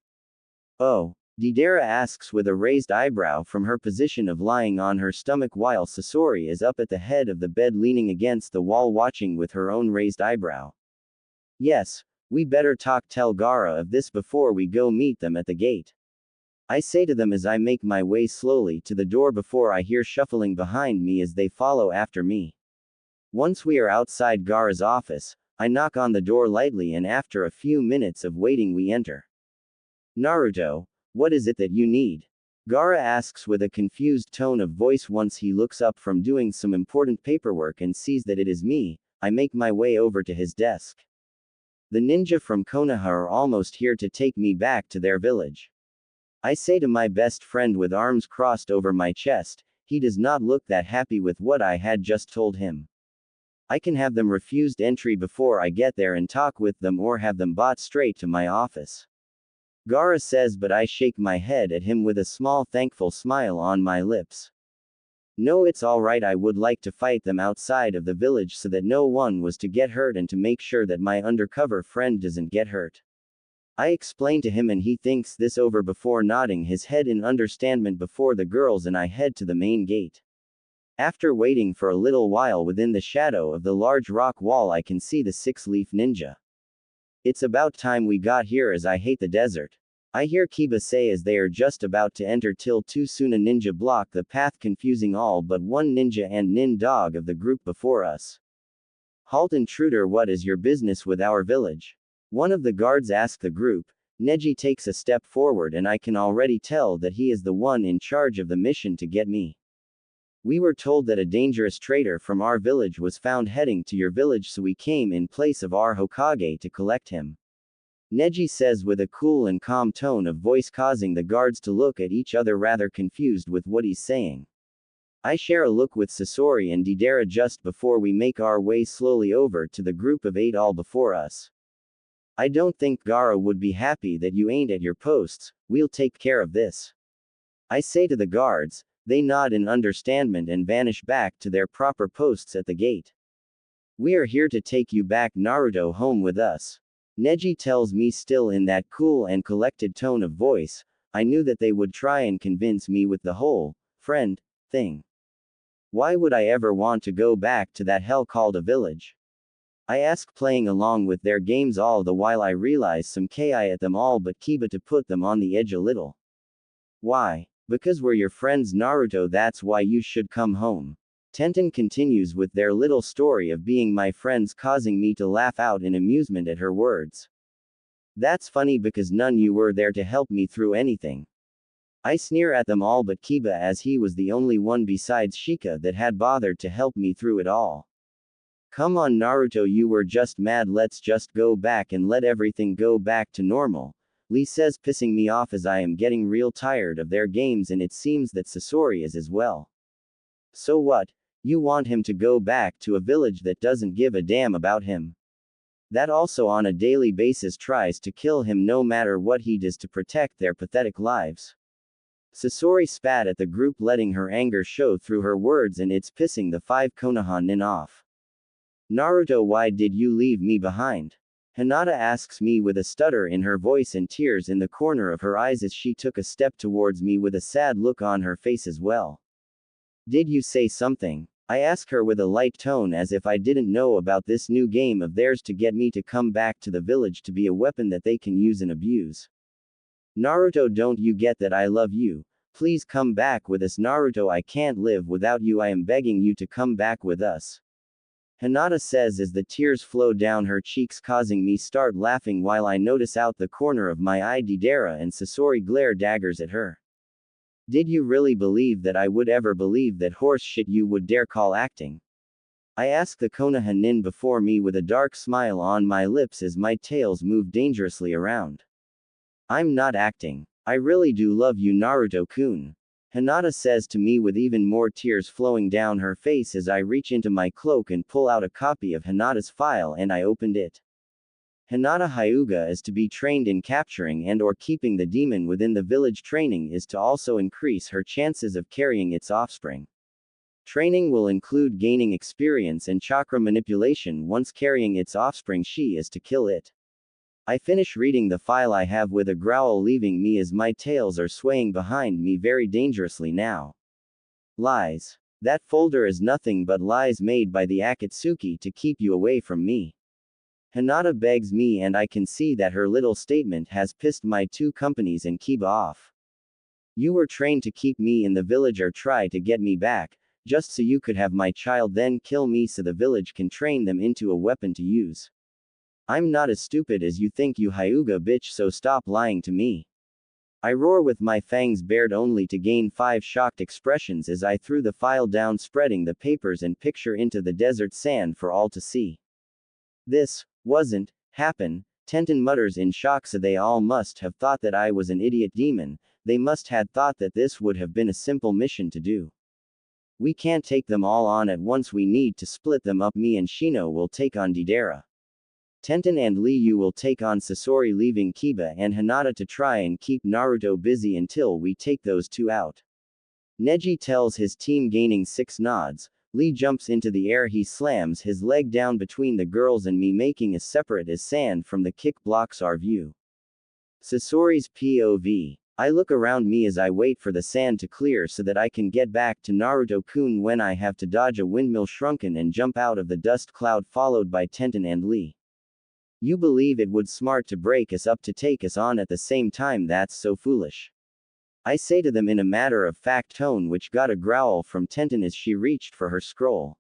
Oh, Deidara asks with a raised eyebrow from her position of lying on her stomach while Sasori is up at the head of the bed leaning against the wall watching with her own raised eyebrow. Yes, we better tell Gaara of this before we go meet them at the gate. I say to them as I make my way slowly to the door before I hear shuffling behind me as they follow after me. Once we are outside Gaara's office, I knock on the door lightly and after a few minutes of waiting we enter. Naruto, what is it that you need? Gaara asks with a confused tone of voice once he looks up from doing some important paperwork and sees that it is me. I make my way over to his desk. The ninja from Konoha are almost here to take me back to their village. I say to my best friend with arms crossed over my chest. He does not look that happy with what I had just told him. I can have them refused entry before I get there and talk with them, or have them brought straight to my office. Gaara says, but I shake my head at him with a small thankful smile on my lips. No, it's alright, I would like to fight them outside of the village so that no one was to get hurt and to make sure that my undercover friend doesn't get hurt. I explain to him and he thinks this over before nodding his head in understanding before the girls and I head to the main gate. After waiting for a little while within the shadow of the large rock wall, I can see the six-leaf ninja. It's about time we got here as I hate the desert. I hear Kiba say as they are just about to enter till two Suna ninja block the path, confusing all but one ninja and nin dog of the group before us. Halt, intruder, what is your business with our village? One of the guards asks the group. Neji takes a step forward and I can already tell that he is the one in charge of the mission to get me. We were told that a dangerous traitor from our village was found heading to your village, so we came in place of our Hokage to collect him. Neji says with a cool and calm tone of voice, causing the guards to look at each other rather confused with what he's saying. I share a look with Sasori and Deidara just before we make our way slowly over to the group of 8 all before us. I don't think Gaara would be happy that you ain't at your posts, we'll take care of this. I say to the guards. They nod in understanding and vanish back to their proper posts at the gate. We are here to take you back, Naruto, home with us. Neji tells me, still in that cool and collected tone of voice. I knew that they would try and convince me with the whole friend thing. Why would I ever want to go back to that hell called a village? I ask, playing along with their games, all the while I realize some ki at them all but Kiba to put them on the edge a little. Why? Because we're your friends, Naruto, that's why you should come home. Tenten continues with their little story of being my friends, causing me to laugh out in amusement at her words. That's funny because none you were there to help me through anything. I sneer at them all but Kiba, as he was the only one besides Shika that had bothered to help me through it all. Come on, Naruto, you were just mad, let's just go back and let everything go back to normal. Lee says, pissing me off as I am getting real tired of their games, and it seems that Sasori is as well. So what? You want him to go back to a village that doesn't give a damn about him? That also on a daily basis tries to kill him no matter what he does to protect their pathetic lives. Sasori spat at the group, letting her anger show through her words, and it's pissing the 5 Konoha nin off. Naruto, why did you leave me behind? Hinata asks me with a stutter in her voice and tears in the corner of her eyes as she took a step towards me with a sad look on her face as well. Did you say something? I ask her with a light tone, as if I didn't know about this new game of theirs to get me to come back to the village to be a weapon that they can use and abuse. Naruto, don't you get that I love you? Please come back with us, Naruto, I can't live without you, I am begging you to come back with us. Hinata says as the tears flow down her cheeks, causing me start laughing while I notice out the corner of my eye Deidara and Sasori glare daggers at her. Did you really believe that I would ever believe that horse shit you would dare call acting? I ask the Konoha nin before me with a dark smile on my lips as my tails move dangerously around. I'm not acting. I really do love you, Naruto-kun. Hinata says to me with even more tears flowing down her face as I reach into my cloak and pull out a copy of Hinata's file, and I opened it. Hinata Hyuga is to be trained in capturing and or keeping the demon within the village. Training is to also increase her chances of carrying its offspring. Training will include gaining experience and chakra manipulation. Once carrying its offspring, she is to kill it. I finish reading the file I have with a growl, leaving me as my tails are swaying behind me very dangerously now. Lies. That folder is nothing but lies made by the Akatsuki to keep you away from me. Hinata begs me, and I can see that her little statement has pissed my 2 companies and Kiba off. You were trained to keep me in the village or try to get me back, just so you could have my child, then kill me so the village can train them into a weapon to use. I'm not as stupid as you think, you Hyuga bitch, so stop lying to me. I roar with my fangs bared, only to gain 5 shocked expressions as I threw the file down, spreading the papers and picture into the desert sand for all to see. This wasn't happen, Tenten mutters in shock, so they all must have thought that I was an idiot demon. They must had thought that this would have been a simple mission to do. We can't take them all on at once, we need to split them up. Me and Shino will take on Deidara. Tenten and Liu will take on Sasori, leaving Kiba and Hinata to try and keep Naruto busy until we take those two out. Neji tells his team, gaining 6 nods. Lee jumps into the air. He slams his leg down between the girls and me, making us separate as sand from the kick blocks our view. Sasori's POV. I look around me as I wait for the sand to clear so that I can get back to Naruto-kun when I have to dodge a windmill shrunken and jump out of the dust cloud, followed by Tenten and Lee. You believe it would smart to break us up to take us on at the same time? That's so foolish. I say to them in a matter-of-fact tone, which got a growl from Tenten as she reached for her scroll.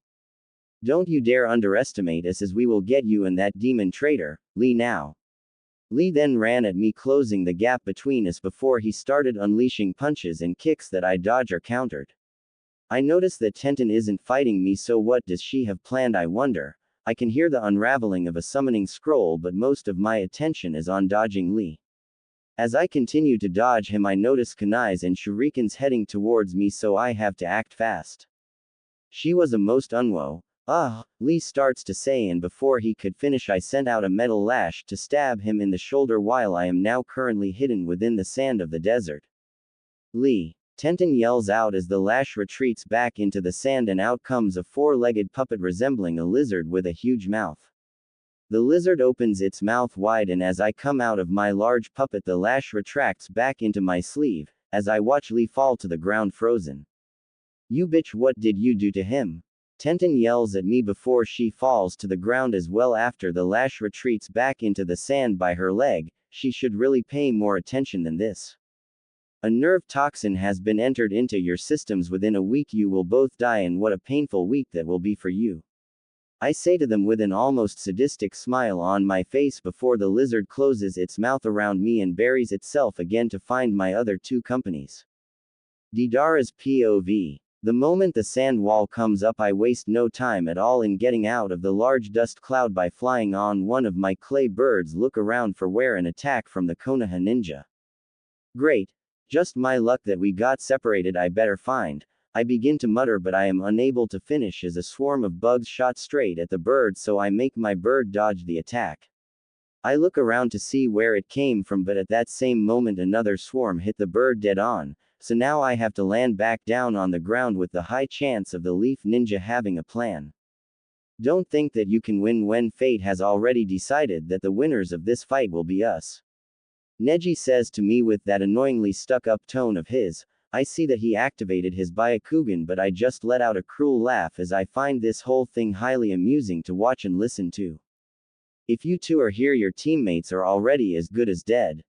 Don't you dare underestimate us, as we will get you and that demon traitor, Lee, now. Lee then ran at me, closing the gap between us before he started unleashing punches and kicks that I dodged or countered. I notice that Tenten isn't fighting me, so what does she have planned, I wonder? I can hear the unraveling of a summoning scroll, but most of my attention is on dodging Lee. As I continue to dodge him, I notice kunais and shurikens heading towards me, so I have to act fast. She was a most unwo. Lee starts to say, and before he could finish I sent out a metal lash to stab him in the shoulder while I am now currently hidden within the sand of the desert. Lee. Tenten yells out as the lash retreats back into the sand, and out comes a 4-legged puppet resembling a lizard with a huge mouth. The lizard opens its mouth wide, and as I come out of my large puppet, the lash retracts back into my sleeve, as I watch Lee fall to the ground frozen. You bitch, what did you do to him? Tenten yells at me before she falls to the ground as well. After the lash retreats back into the sand by her leg, she should really pay more attention than this. A nerve toxin has been entered into your systems. Within a week you will both die, and what a painful week that will be for you. I say to them with an almost sadistic smile on my face before the lizard closes its mouth around me and buries itself again to find my other 2 companies. Deidara's POV. The moment the sand wall comes up, I waste no time at all in getting out of the large dust cloud by flying on one of my clay birds. Look around for where an attack from the Konoha ninja. Great. Just my luck that we got separated. I better find. I begin to mutter, but I am unable to finish as a swarm of bugs shot straight at the bird, so I make my bird dodge the attack. I look around to see where it came from, but at that same moment another swarm hit the bird dead on, so now I have to land back down on the ground with the high chance of the leaf ninja having a plan. Don't think that you can win when fate has already decided that the winners of this fight will be us. Neji says to me with that annoyingly stuck-up tone of his. I see that he activated his Byakugan, but I just let out a cruel laugh as I find this whole thing highly amusing to watch and listen to. If you two are here, your teammates are already as good as dead.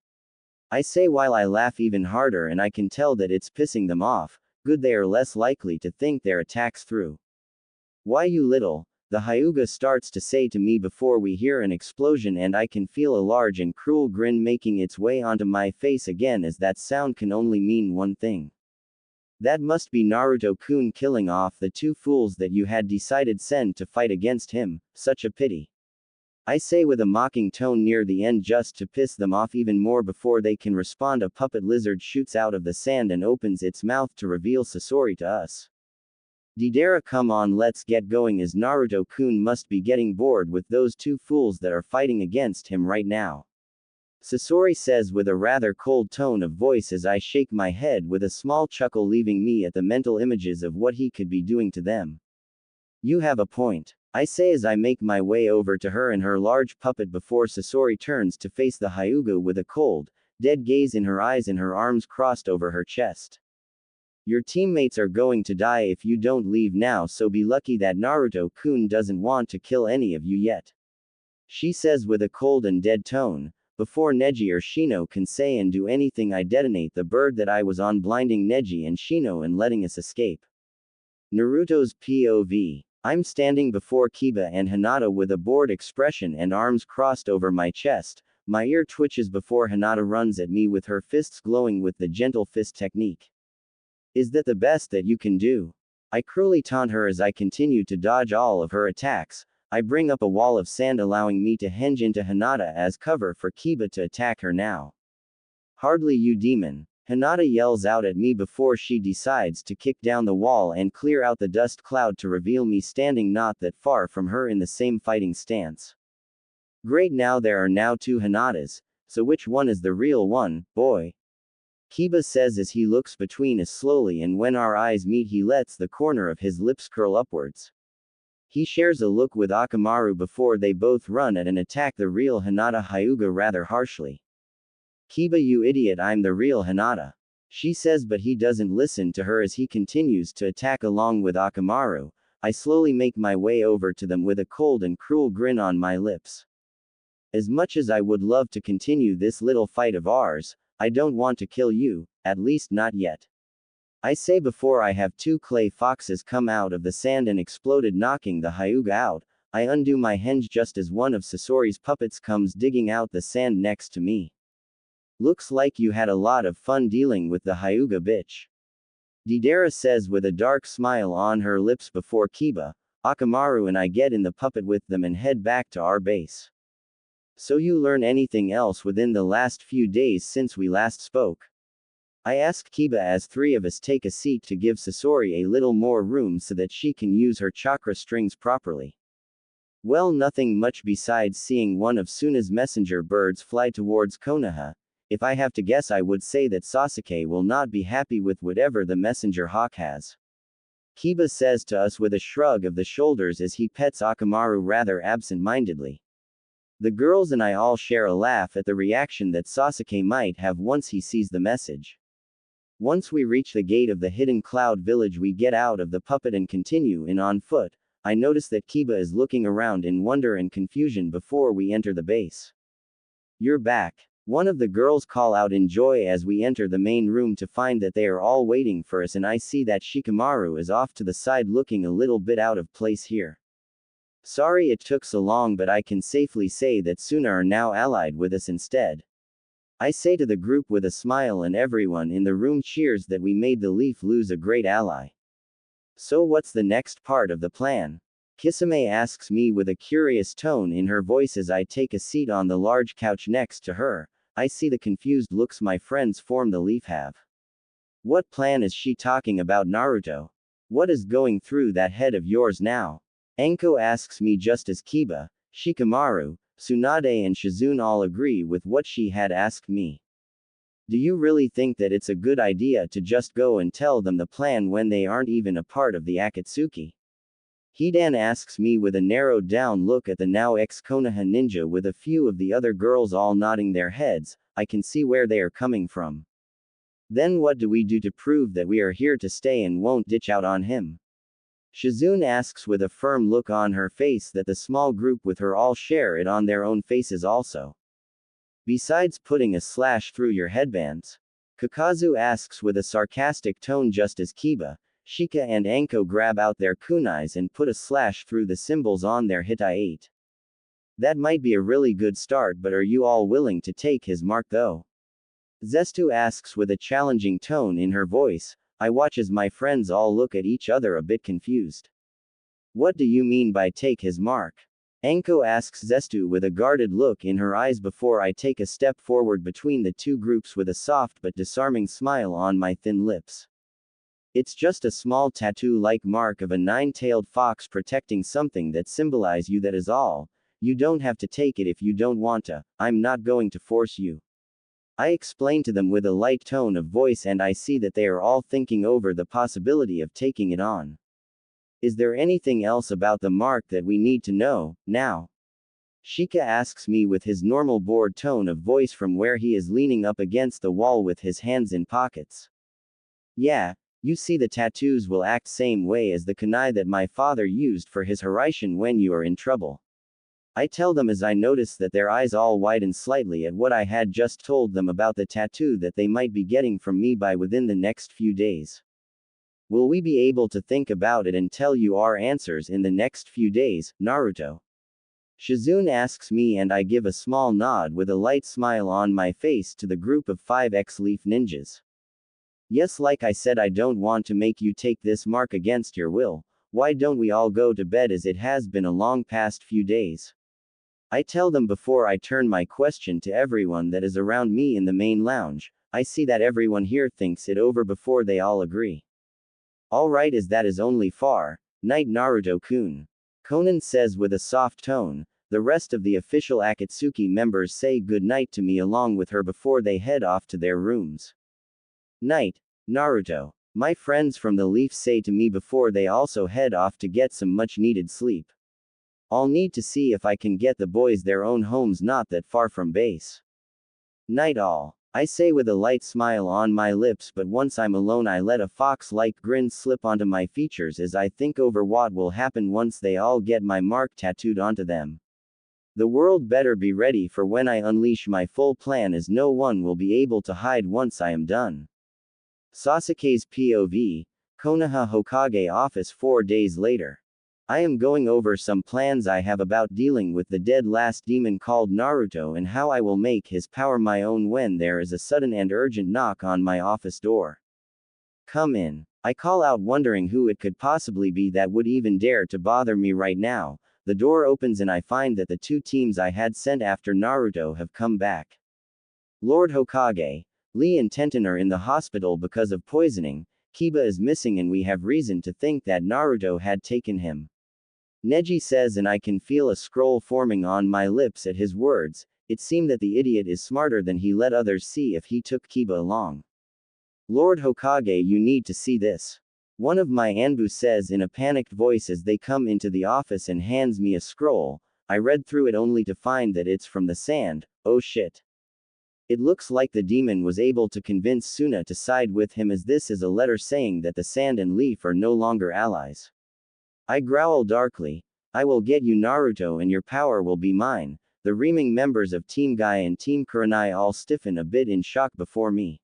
I say while I laugh even harder, and I can tell that it's pissing them off. Good, they are less likely to think their attacks through. Why, you little, the Hyuga starts to say to me before we hear an explosion, and I can feel a large and cruel grin making its way onto my face again, as that sound can only mean one thing. That must be Naruto-kun killing off the 2 fools that you had decided send to fight against him. Such a pity. I say with a mocking tone near the end, just to piss them off even more. Before they can respond, a puppet lizard shoots out of the sand and opens its mouth to reveal Sasori to us. Deidara, come on, let's get going, as Naruto-kun must be getting bored with those 2 fools that are fighting against him right now. Sasori says with a rather cold tone of voice as I shake my head with a small chuckle, leaving me at the mental images of what he could be doing to them. You have a point, I say as I make my way over to her and her large puppet before Sasori turns to face the Hyuga with a cold, dead gaze in her eyes and her arms crossed over her chest. Your teammates are going to die if you don't leave now, so be lucky that Naruto-kun doesn't want to kill any of you yet. She says with a cold and dead tone. Before Neji or Shino can say and do anything, I detonate the bird that I was on, blinding Neji and Shino and letting us escape. Naruto's POV. I'm standing before Kiba and Hinata with a bored expression and arms crossed over my chest. My ear twitches before Hinata runs at me with her fists glowing with the gentle fist technique. Is that the best that you can do? I cruelly taunt her as I continue to dodge all of her attacks. I bring up a wall of sand, allowing me to hinge into Hinata as cover for Kiba to attack her now. Hardly, you demon. Hinata yells out at me before she decides to kick down the wall and clear out the dust cloud to reveal me standing not that far from her in the same fighting stance. Great, now there are now two Hanatas, so which one is the real one, boy? Kiba says as he looks between us slowly, and when our eyes meet he lets the corner of his lips curl upwards. He shares a look with Akamaru before they both run at and attack the real Hinata Hyuga rather harshly. Kiba, you idiot, I'm the real Hinata, she says, but he doesn't listen to her as he continues to attack along with Akamaru. I slowly make my way over to them with a cold and cruel grin on my lips. As much as I would love to continue this little fight of ours, I don't want to kill you, at least not yet. I say before I have two clay foxes come out of the sand and exploded, knocking the Hyuga out. I undo my henge just as one of Sasori's puppets comes digging out the sand next to me. Looks like you had a lot of fun dealing with the Hyuga bitch, Deidara says with a dark smile on her lips before Kiba, Akamaru and I get in the puppet with them and head back to our base. So you learn anything else within the last few days since we last spoke? I ask Kiba as three of us take a seat to give Sasori a little more room so that she can use her chakra strings properly. Well, nothing much besides seeing one of Suna's messenger birds fly towards Konoha. If I have to guess, I would say that Sasuke will not be happy with whatever the messenger hawk has. Kiba says to us with a shrug of the shoulders as he pets Akamaru rather absent-mindedly. The girls and I all share a laugh at the reaction that Sasuke might have once he sees the message. Once we reach the gate of the hidden cloud village, we get out of the puppet and continue in on foot. I notice that Kiba is looking around in wonder and confusion before we enter the base. You're back, one of the girls call out in joy as we enter the main room to find that they are all waiting for us, and I see that Shikamaru is off to the side looking a little bit out of place here. Sorry it took so long, but I can safely say that Suna are now allied with us instead. I say to the group with a smile, and everyone in the room cheers that we made the Leaf lose a great ally. So what's the next part of the plan? Kisame asks me with a curious tone in her voice as I take a seat on the large couch next to her. I see the confused looks my friends form the Leaf have. What plan is she talking about, Naruto? What is going through that head of yours now? Enko asks me just as Kiba, Shikamaru, Tsunade and Shizune all agree with what she had asked me. Do you really think that it's a good idea to just go and tell them the plan when they aren't even a part of the Akatsuki? Hidan asks me with a narrowed down look at the now ex-Konoha ninja, with a few of the other girls all nodding their heads. I can see where they are coming from. Then what do we do to prove that we are here to stay and won't ditch out on him? Shizune asks with a firm look on her face that the small group with her all share it on their own faces also. Besides putting a slash through your headbands? Kakazu asks with a sarcastic tone just as Kiba, Shika and Anko grab out their kunais and put a slash through the symbols on their Hitai-8. That might be a really good start, but are you all willing to take his mark though? Zestu asks with a challenging tone in her voice. I watch as my friends all look at each other a bit confused. What do you mean by take his mark? Anko asks Zestu with a guarded look in her eyes before I take a step forward between the two groups with a soft but disarming smile on my thin lips. It's just a small tattoo-like mark of a nine-tailed fox protecting something that symbolize you, that is all. You don't have to take it if you don't want to. I'm not going to force you. I explain to them with a light tone of voice, and I see that they are all thinking over the possibility of taking it on. Is there anything else about the mark that we need to know, now? Shika asks me with his normal bored tone of voice from where he is leaning up against the wall with his hands in pockets. Yeah, you see, the tattoos will act same way as the kunai that my father used for his Hiraishin when you are in trouble. I tell them as I notice that their eyes all widen slightly at what I had just told them about the tattoo that they might be getting from me by within the next few days. Will we be able to think about it and tell you our answers in the next few days, Naruto? Shizune asks me, and I give a small nod with a light smile on my face to the group of 5 ex-Leaf ninjas. Yes, like I said, I don't want to make you take this mark against your will. Why don't we all go to bed, as it has been a long past few days? I tell them before I turn my question to everyone that is around me in the main lounge. I see that everyone here thinks it over before they all agree. Alright, as that is only far night, Naruto-kun. Conan says with a soft tone. the rest of the official Akatsuki members say good night to me along with her before they head off to their rooms. Night, Naruto. My friends from the Leaf say to me before they also head off to get some much needed sleep. I'll need to see if I can get the boys their own homes not that far from base. Night all. I say with a light smile on my lips, but once I'm alone I let a fox-like grin slip onto my features as I think over what will happen once they all get my mark tattooed onto them. The world better be ready for when I unleash my full plan, as no one will be able to hide once I am done. Sasuke's POV, Konoha Hokage office 4 days later. I am going over some plans I have about dealing with the dead last demon called Naruto and how I will make his power my own when there is a sudden and urgent knock on my office door. Come in. I call out, wondering who it could possibly be that would even dare to bother me right now. The door opens and I find that the 2 teams I had sent after Naruto have come back. Lord Hokage, Lee and Tenten are in the hospital because of poisoning. Kiba is missing and we have reason to think that Naruto had taken him. Neji says, and I can feel a scroll forming on my lips at his words. It seemed that the idiot is smarter than he let others see if he took Kiba along. Lord Hokage, you need to see this. One of my Anbu says in a panicked voice as they come into the office and hands me a scroll. I read through it only to find that it's from the sand. Oh shit. It looks like the demon was able to convince Suna to side with him, as this is a letter saying that the sand and leaf are no longer allies. I growl darkly. I will get you, Naruto, and your power will be mine. The reaming members of Team Guy and Team Kurenai all stiffen a bit in shock before me.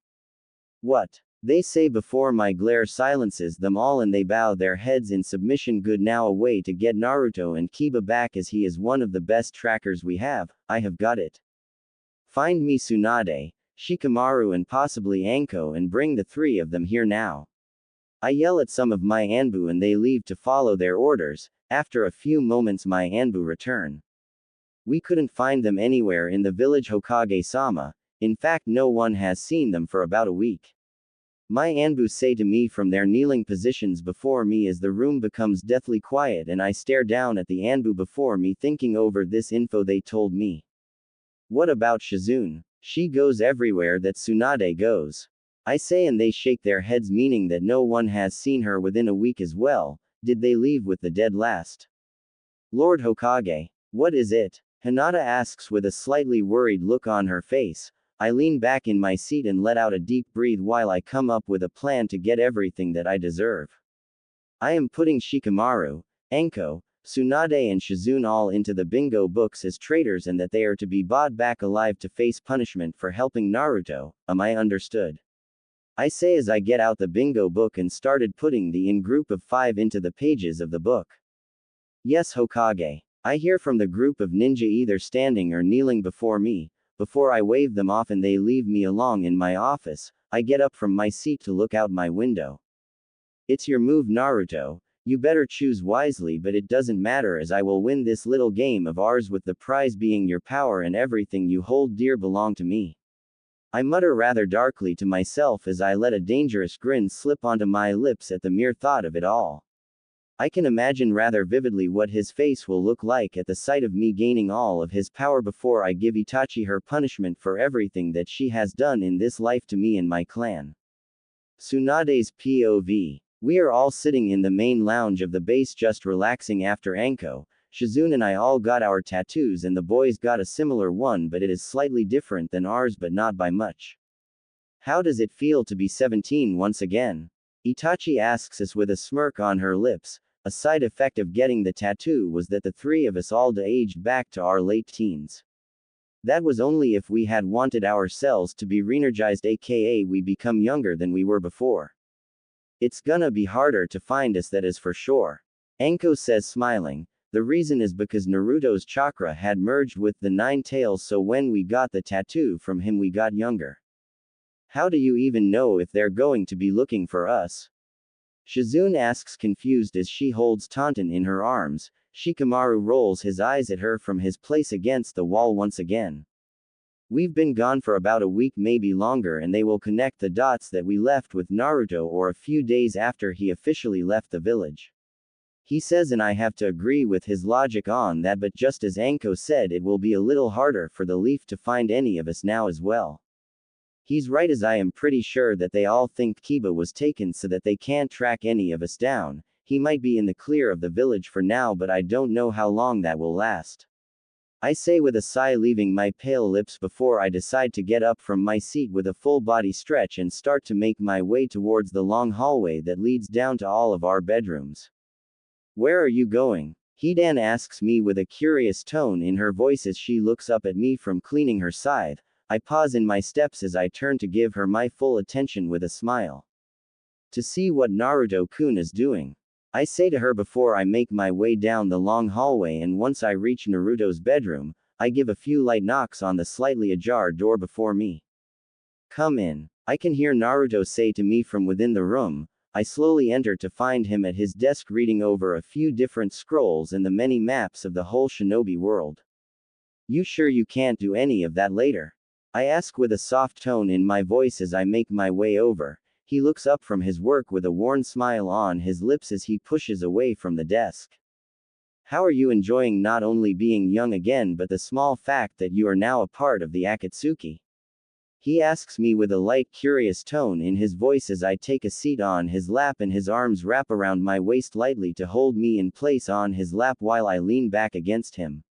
What? They say before my glare silences them all and they bow their heads in submission. Good, now a way to get Naruto and Kiba back, as he is one of the best trackers we have. I have got it. Find me Tsunade, Shikamaru and possibly Anko and bring the 3 of them here now. I yell at some of my Anbu and they leave to follow their orders. After a few moments my Anbu return. We couldn't find them anywhere in the village, Hokage-sama. In fact, no one has seen them for about a week. My Anbu say to me from their kneeling positions before me as the room becomes deathly quiet and I stare down at the Anbu before me, thinking over this info they told me. What about Shizune? She goes everywhere that Tsunade goes. I say and they shake their heads, meaning that no one has seen her within a week as well. Did they leave with the dead last? Lord Hokage. What is it? Hinata asks with a slightly worried look on her face. I lean back in my seat and let out a deep breath while I come up with a plan to get everything that I deserve. I am putting Shikamaru, Anko, Tsunade and Shizune all into the bingo books as traitors and that they are to be brought back alive to face punishment for helping Naruto. Am I understood? I say as I get out the bingo book and started putting the in group of 5 into the pages of the book. Yes, Hokage. I hear from the group of ninja either standing or kneeling before me. Before I wave them off and they leave me alone in my office, I get up from my seat to look out my window. It's your move, Naruto. You better choose wisely, but it doesn't matter as I will win this little game of ours, with the prize being your power and everything you hold dear belong to me. I mutter rather darkly to myself as I let a dangerous grin slip onto my lips at the mere thought of it all. I can imagine rather vividly what his face will look like at the sight of me gaining all of his power before I give Itachi her punishment for everything that she has done in this life to me and my clan. Tsunade's POV. We are all sitting in the main lounge of the base just relaxing after Anko, Shizune and I all got our tattoos and the boys got a similar one, but it is slightly different than ours, but not by much. How does it feel to be 17 once again? Itachi asks us with a smirk on her lips. A side effect of getting the tattoo was that the 3 of us all aged back to our late teens. That was only if we had wanted ourselves to be re-energized, aka we become younger than we were before. It's gonna be harder to find us, that is for sure. Anko says, smiling. The reason is because Naruto's chakra had merged with the 9 tails, so when we got the tattoo from him we got younger. How do you even know if they're going to be looking for us? Shizune asks, confused as she holds Tonton in her arms. Shikamaru rolls his eyes at her from his place against the wall once again. We've been gone for about a week, maybe longer, and they will connect the dots that we left with Naruto or a few days after he officially left the village. He says, and I have to agree with his logic on that, but just as Anko said, it will be a little harder for the Leaf to find any of us now as well. He's right, as I am pretty sure that they all think Kiba was taken so that they can't track any of us down. He might be in the clear of the village for now, but I don't know how long that will last. I say with a sigh, leaving my pale lips before I decide to get up from my seat with a full body stretch and start to make my way towards the long hallway that leads down to all of our bedrooms. Where are you going? Hidan asks me with a curious tone in her voice as she looks up at me from cleaning her scythe. I pause in my steps as I turn to give her my full attention with a smile. To see what Naruto-kun is doing. I say to her before I make my way down the long hallway, and once I reach Naruto's bedroom, I give a few light knocks on the slightly ajar door before me. Come in. I can hear Naruto say to me from within the room. I slowly enter to find him at his desk reading over a few different scrolls and the many maps of the whole shinobi world. You sure you can't do any of that later? I ask with a soft tone in my voice as I make my way over. He looks up from his work with a worn smile on his lips as he pushes away from the desk. How are you enjoying not only being young again, but the small fact that you are now a part of the Akatsuki? He asks me with a light, curious tone in his voice as I take a seat on his lap and his arms wrap around my waist lightly to hold me in place on his lap while I lean back against him.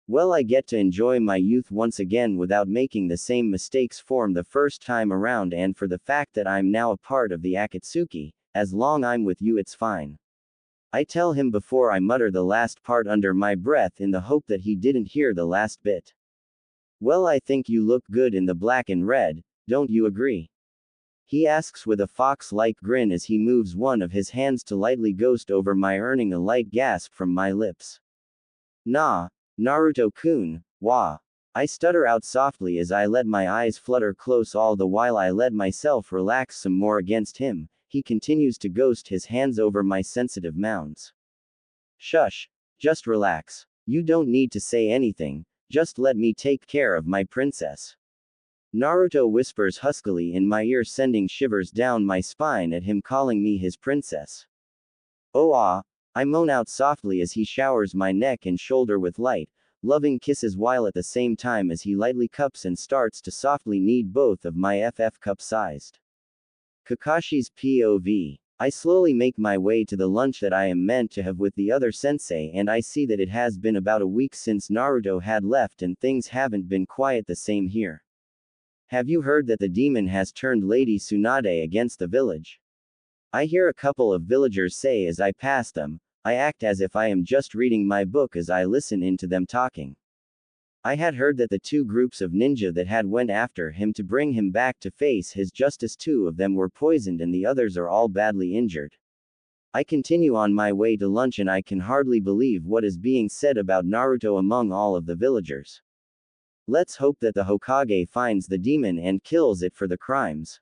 Well, I get to enjoy my youth once again without making the same mistakes from the first time around, and for the fact that I'm now a part of the Akatsuki, as long I'm with you it's fine. I tell him before I mutter the last part under my breath in the hope that he didn't hear the last bit. Well, I think you look good in the black and red, don't you agree? He asks with a fox-like grin as he moves one of his hands to lightly ghost over my, earning a light gasp from my lips. Nah, Naruto-kun, wah. I stutter out softly as I let my eyes flutter close, all the while I let myself relax some more against him. He continues to ghost his hands over my sensitive mounds. Shush, just relax. You don't need to say anything. Just let me take care of my princess. Naruto whispers huskily in my ear, sending shivers down my spine at him calling me his princess. Oh ah, I moan out softly as he showers my neck and shoulder with light, loving kisses, while at the same time as he lightly cups and starts to softly knead both of my FF cup-sized Kakashi's POV. I slowly make my way to the lunch that I am meant to have with the other sensei, and I see that it has been about a week since Naruto had left and things haven't been quite the same here. Have you heard that the demon has turned Lady Tsunade against the village? I hear a couple of villagers say as I pass them. I act as if I am just reading my book as I listen into them talking. I had heard that the two groups of ninja that had went after him to bring him back to face his justice, two of them were poisoned and the others are all badly injured. I continue on my way to lunch and I can hardly believe what is being said about Naruto among all of the villagers. Let's hope that the Hokage finds the demon and kills it for the crimes.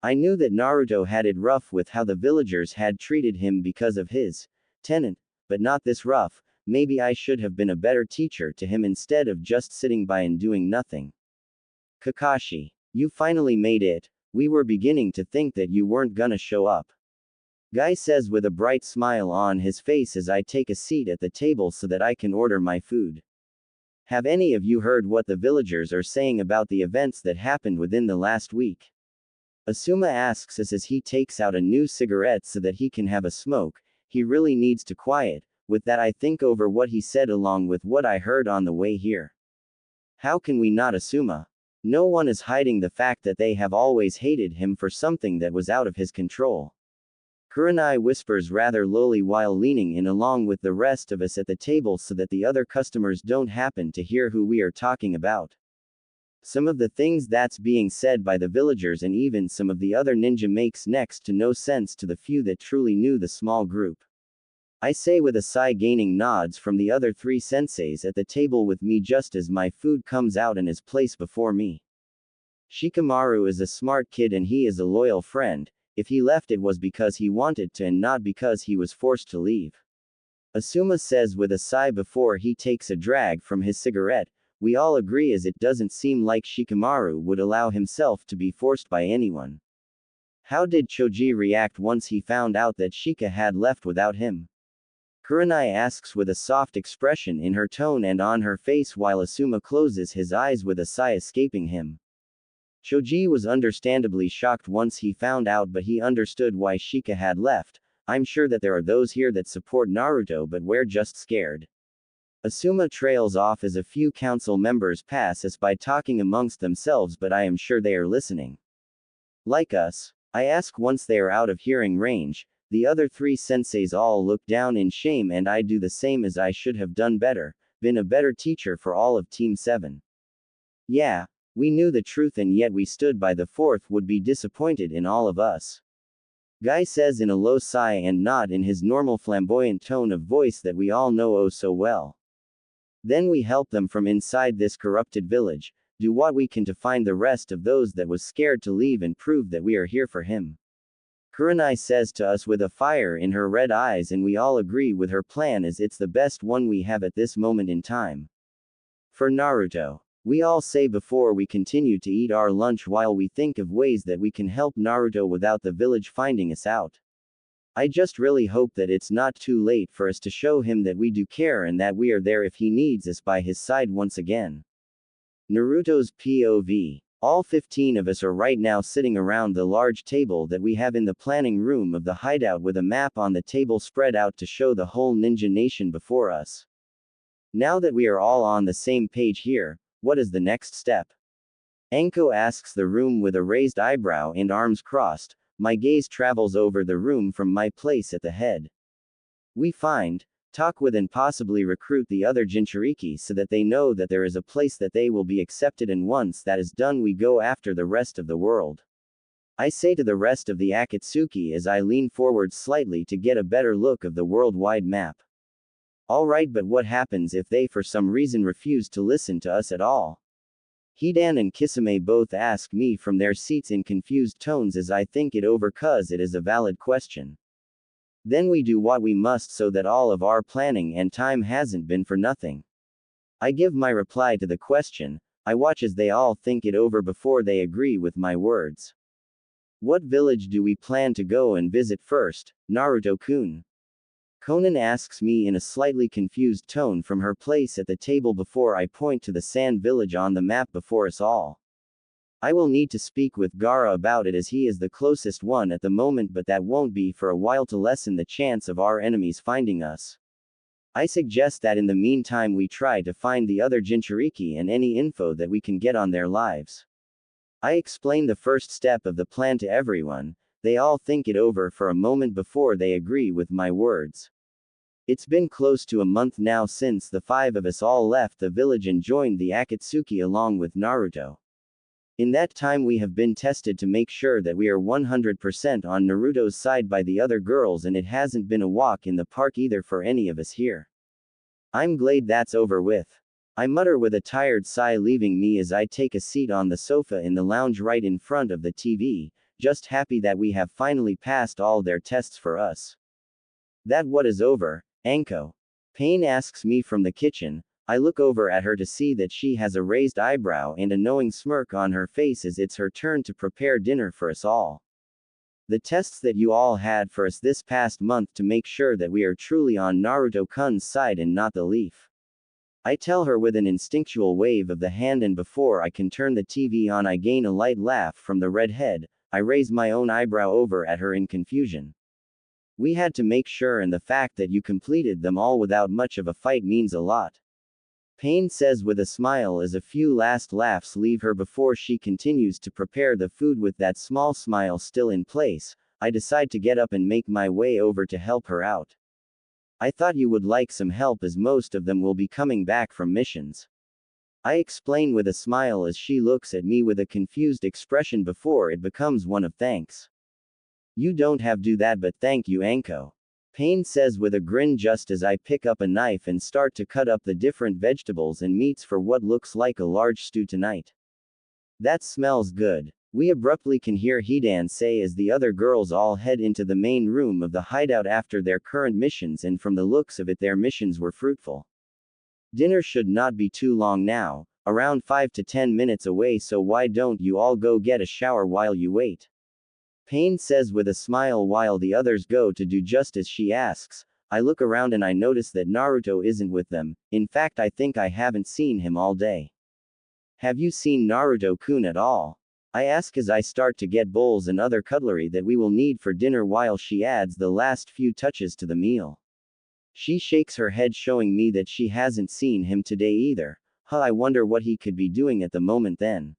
I knew that Naruto had it rough with how the villagers had treated him because of his tenant, but not this rough. Maybe I should have been a better teacher to him instead of just sitting by and doing nothing. Kakashi, you finally made it. We were beginning to think that you weren't gonna show up. Guy says with a bright smile on his face as I take a seat at the table so that I can order my food. Have any of you heard what the villagers are saying about the events that happened within the last week? Asuma asks us as he takes out a new cigarette so that he can have a smoke. He really needs to quiet. With that, I think over what he said along with what I heard on the way here. How can we not, Asuma? No one is hiding the fact that they have always hated him for something that was out of his control. Kurenai whispers rather lowly while leaning in along with the rest of us at the table so that the other customers don't happen to hear who we are talking about. Some of the things that's being said by the villagers and even some of the other ninja makes next to no sense to the few that truly knew the small group. I say with a sigh, gaining nods from the other three senseis at the table with me just as my food comes out and is placed before me. Shikamaru is a smart kid and he is a loyal friend. If he left, it was because he wanted to and not because he was forced to leave. Asuma says with a sigh before he takes a drag from his cigarette. We all agree as it doesn't seem like Shikamaru would allow himself to be forced by anyone. How did Choji react once he found out that Shika had left without him? Kurenai asks with a soft expression in her tone and on her face while Asuma closes his eyes with a sigh escaping him. Shoji was understandably shocked once he found out, but he understood why Shika had left. I'm sure that there are those here that support Naruto, but we're just scared. Asuma trails off as a few council members pass us by talking amongst themselves, but I am sure they are listening. Like us? I ask once they are out of hearing range. The other three senseis all look down in shame, and I do the same, as I should have done better, been a better teacher for all of Team 7. Yeah, we knew the truth and yet we stood by the fourth would be disappointed in all of us. Guy says in a low sigh and not in his normal flamboyant tone of voice that we all know oh so well. Then we help them from inside this corrupted village, do what we can to find the rest of those that was scared to leave and prove that we are here for him. Kurenai says to us with a fire in her red eyes, and we all agree with her plan as it's the best one we have at this moment in time. For Naruto. We all say before we continue to eat our lunch while we think of ways that we can help Naruto without the village finding us out. I just really hope that it's not too late for us to show him that we do care and that we are there if he needs us by his side once again. Naruto's POV. All 15 of us are right now sitting around the large table that we have in the planning room of the hideout with a map on the table spread out to show the whole ninja nation before us. Now that we are all on the same page here, what is the next step? Anko asks the room with a raised eyebrow and arms crossed. My gaze travels over the room from my place at the head. We find, talk with and possibly recruit the other Jinchuriki so that they know that there is a place that they will be accepted, and once that is done we go after the rest of the world. I say to the rest of the Akatsuki as I lean forward slightly to get a better look of the worldwide map. Alright, but what happens if they for some reason refuse to listen to us at all? Hidan and Kisame both ask me from their seats in confused tones as I think it over, cause it is a valid question. Then we do what we must so that all of our planning and time hasn't been for nothing. I give my reply to the question. I watch as they all think it over before they agree with my words. What village do we plan to go and visit first, Naruto-kun? Konan asks me in a slightly confused tone from her place at the table before I point to the sand village on the map before us all. I will need to speak with Gaara about it as he is the closest one at the moment, but that won't be for a while to lessen the chance of our enemies finding us. I suggest that in the meantime we try to find the other Jinchuriki and any info that we can get on their lives. I explain the first step of the plan to everyone. They all think it over for a moment before they agree with my words. It's been close to a month now since the 5 of us all left the village and joined the Akatsuki along with Naruto. In that time we have been tested to make sure that we are 100% on Naruto's side by the other girls, and it hasn't been a walk in the park either for any of us here. I'm glad that's over with. I mutter with a tired sigh, leaving me as I take a seat on the sofa in the lounge right in front of the TV, just happy that we have finally passed all their tests for us. That what is over, Anko? Pain asks me from the kitchen. I look over at her to see that she has a raised eyebrow and a knowing smirk on her face as it's her turn to prepare dinner for us all. The tests that you all had for us this past month to make sure that we are truly on Naruto-kun's side and not the leaf. I tell her with an instinctual wave of the hand, and before I can turn the TV on I gain a light laugh from the redhead. I raise my own eyebrow over at her in confusion. We had to make sure, and the fact that you completed them all without much of a fight means a lot. Pain says with a smile as a few last laughs leave her before she continues to prepare the food. With that small smile still in place, I decide to get up and make my way over to help her out. I thought you would like some help as most of them will be coming back from missions. I explain with a smile as she looks at me with a confused expression before it becomes one of thanks. You don't have to do that, but thank you, Anko. Pain says with a grin just as I pick up a knife and start to cut up the different vegetables and meats for what looks like a large stew tonight. That smells good. We abruptly can hear Hidan say as the other girls all head into the main room of the hideout after their current missions, and from the looks of it their missions were fruitful. Dinner should not be too long now, around 5 to 10 minutes away, so why don't you all go get a shower while you wait? Pain says with a smile while the others go to do just as she asks. I look around and I notice that Naruto isn't with them. In fact, I think I haven't seen him all day. Have you seen Naruto-kun at all? I ask as I start to get bowls and other cutlery that we will need for dinner while she adds the last few touches to the meal. She shakes her head, showing me that she hasn't seen him today either. I wonder what he could be doing at the moment then.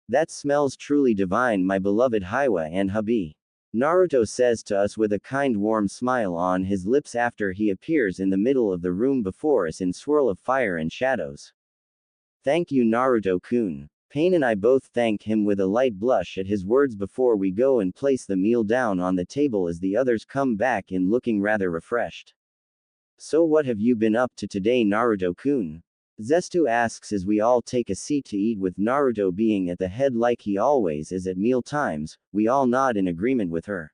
That smells truly divine, my beloved Hiwa and hubby. Naruto says to us with a kind warm smile on his lips after he appears in the middle of the room before us in swirl of fire and shadows. Thank you, Naruto-kun. Pain and I both thank him with a light blush at his words before we go and place the meal down on the table as the others come back in looking rather refreshed. So what have you been up to today, Naruto-kun? Zestu asks as we all take a seat to eat, with Naruto being at the head like he always is at meal times. We all nod in agreement with her.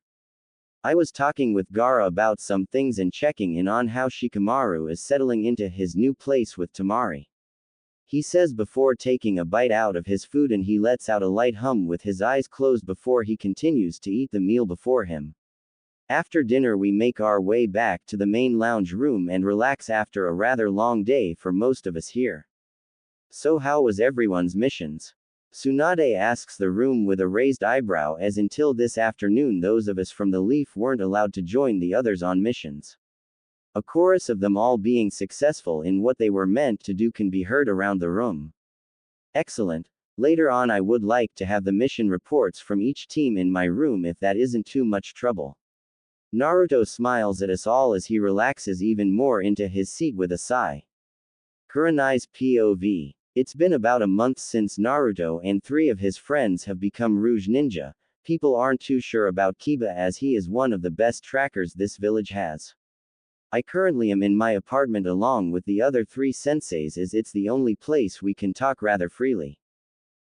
I was talking with Gaara about some things and checking in on how Shikamaru is settling into his new place with Tamari. He says before taking a bite out of his food, and he lets out a light hum with his eyes closed before he continues to eat the meal before him. After dinner we make our way back to the main lounge room and relax after a rather long day for most of us here. So how was everyone's missions? Tsunade asks the room with a raised eyebrow, as until this afternoon those of us from the Leaf weren't allowed to join the others on missions. A chorus of them all being successful in what they were meant to do can be heard around the room. Excellent. Later on I would like to have the mission reports from each team in my room if that isn't too much trouble. Naruto smiles at us all as he relaxes even more into his seat with a sigh. Kurenai's POV. It's been about a month since Naruto and 3 of his friends have become Rouge Ninja. People aren't too sure about Kiba as he is one of the best trackers this village has. I currently am in my apartment along with the other 3 senseis, as it's the only place we can talk rather freely.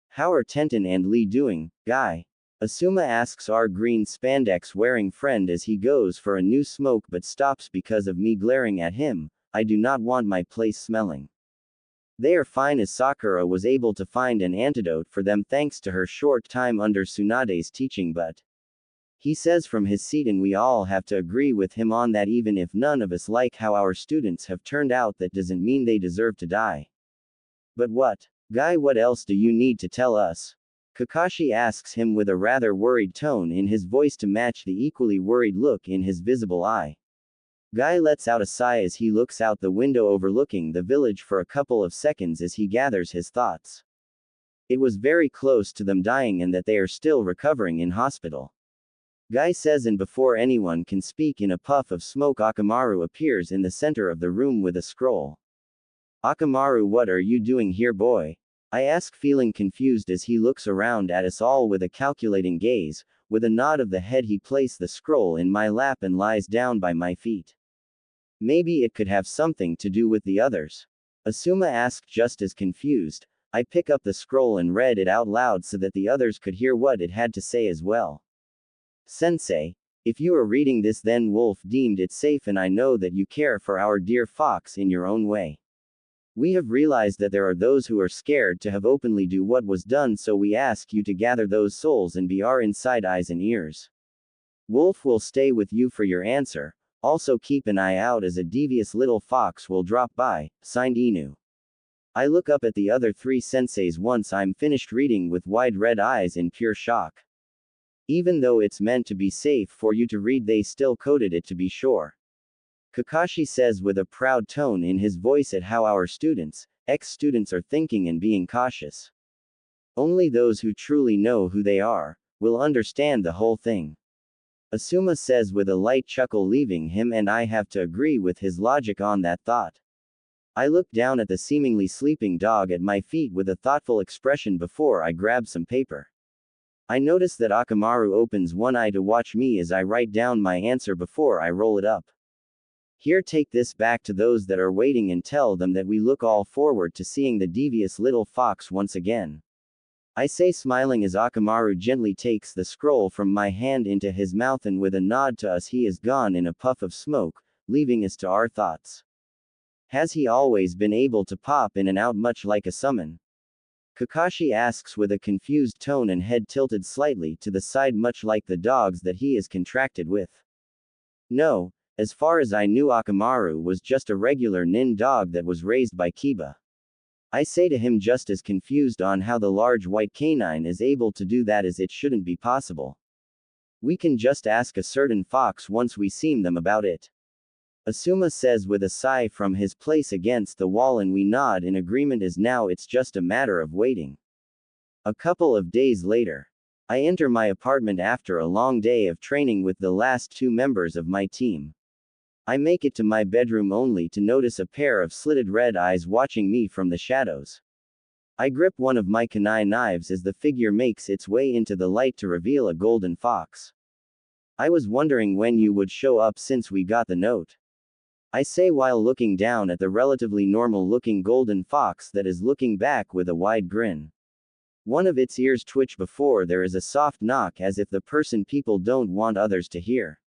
How are Tenten and Lee doing, guy? Asuma asks our green spandex wearing friend as he goes for a new smoke but stops because of me glaring at him. I do not want my place smelling. They are fine, as Sakura was able to find an antidote for them thanks to her short time under Tsunade's teaching, but he says from his seat, and we all have to agree with him on that, even if none of us like how our students have turned out, that doesn't mean they deserve to die. But what? Guy, what else do you need to tell us? Kakashi asks him with a rather worried tone in his voice to match the equally worried look in his visible eye. Guy lets out a sigh as he looks out the window overlooking the village for a couple of seconds as he gathers his thoughts. It was very close to them dying and that they are still recovering in hospital. Guy says, and before anyone can speak, in a puff of smoke Akamaru appears in the center of the room with a scroll. Akamaru, what are you doing here, boy? I ask, feeling confused as he looks around at us all with a calculating gaze. With a nod of the head he places the scroll in my lap and lies down by my feet. Maybe it could have something to do with the others. Asuma asked, just as confused. I pick up the scroll and read it out loud so that the others could hear what it had to say as well. Sensei, if you are reading this, then Wolf deemed it safe, and I know that you care for our dear fox in your own way. We have realized that there are those who are scared to have openly do what was done, so we ask you to gather those souls and be our inside eyes and ears. Wolf will stay with you for your answer. Also keep an eye out as a devious little fox will drop by. Signed, Inu. I look up at the other 3 senseis once I'm finished reading with wide red eyes in pure shock. Even though it's meant to be safe for you to read, they still coded it to be sure. Kakashi says with a proud tone in his voice at how our students, ex-students, are thinking and being cautious. Only those who truly know who they are will understand the whole thing. Asuma says with a light chuckle, leaving him and I have to agree with his logic on that thought. I look down at the seemingly sleeping dog at my feet with a thoughtful expression before I grab some paper. I notice that Akamaru opens one eye to watch me as I write down my answer before I roll it up. Here, take this back to those that are waiting and tell them that we look all forward to seeing the devious little fox once again. I say, smiling as Akamaru gently takes the scroll from my hand into his mouth, and with a nod to us he is gone in a puff of smoke, leaving us to our thoughts. Has he always been able to pop in and out much like a summon? Kakashi asks with a confused tone and head tilted slightly to the side, much like the dogs that he is contracted with. No, As far as I knew, Akamaru was just a regular nin dog that was raised by Kiba. I say to him, just as confused on how the large white canine is able to do that, as it shouldn't be possible. We can just ask a certain fox once we see them about it. Asuma says with a sigh from his place against the wall, and we nod in agreement, as now it's just a matter of waiting. A couple of days later, I enter my apartment after a long day of training with the last two members of my team. I make it to my bedroom only to notice a pair of slitted red eyes watching me from the shadows. I grip one of my kunai knives as the figure makes its way into the light to reveal a golden fox. I was wondering when you would show up since we got the note, I say while looking down at the relatively normal-looking golden fox that is looking back with a wide grin. One of its ears twitch before there is a soft knock, as if the person people don't want others to hear.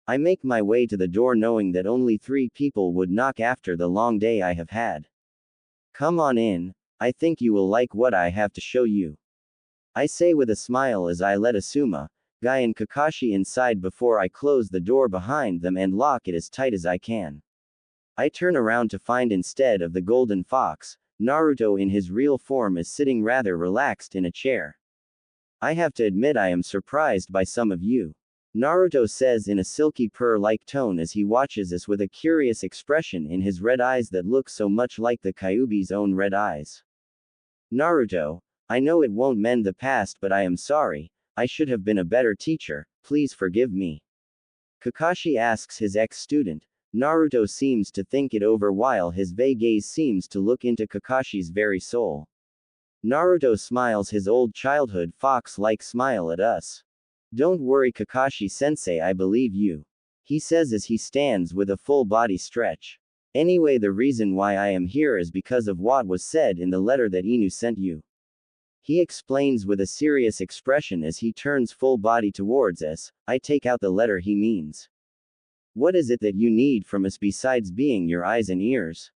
I make my way to the door knowing that only 3 people would knock after the long day I have had. Come on in, I think you will like what I have to show you, I say with a smile as I let Asuma, Guy and Kakashi inside before I close the door behind them and lock it as tight as I can. I turn around to find instead of the golden fox, Naruto in his real form is sitting rather relaxed in a chair. I have to admit I am surprised by some of you, Naruto says in a silky purr-like tone as he watches us with a curious expression in his red eyes that look so much like the Kyuubi's own red eyes. Naruto, I know it won't mend the past, but I am sorry, I should have been a better teacher, please forgive me. Kakashi asks his ex-student. Naruto seems to think it over while his vague gaze seems to look into Kakashi's very soul. Naruto smiles his old childhood fox-like smile at us. Don't worry Kakashi-sensei, I believe you, he says as he stands with a full body stretch. Anyway, the reason why I am here is because of what was said in the letter that Inu sent you, he explains with a serious expression as he turns full body towards us. I take out the letter he means. What is it that you need from us besides being your eyes and ears?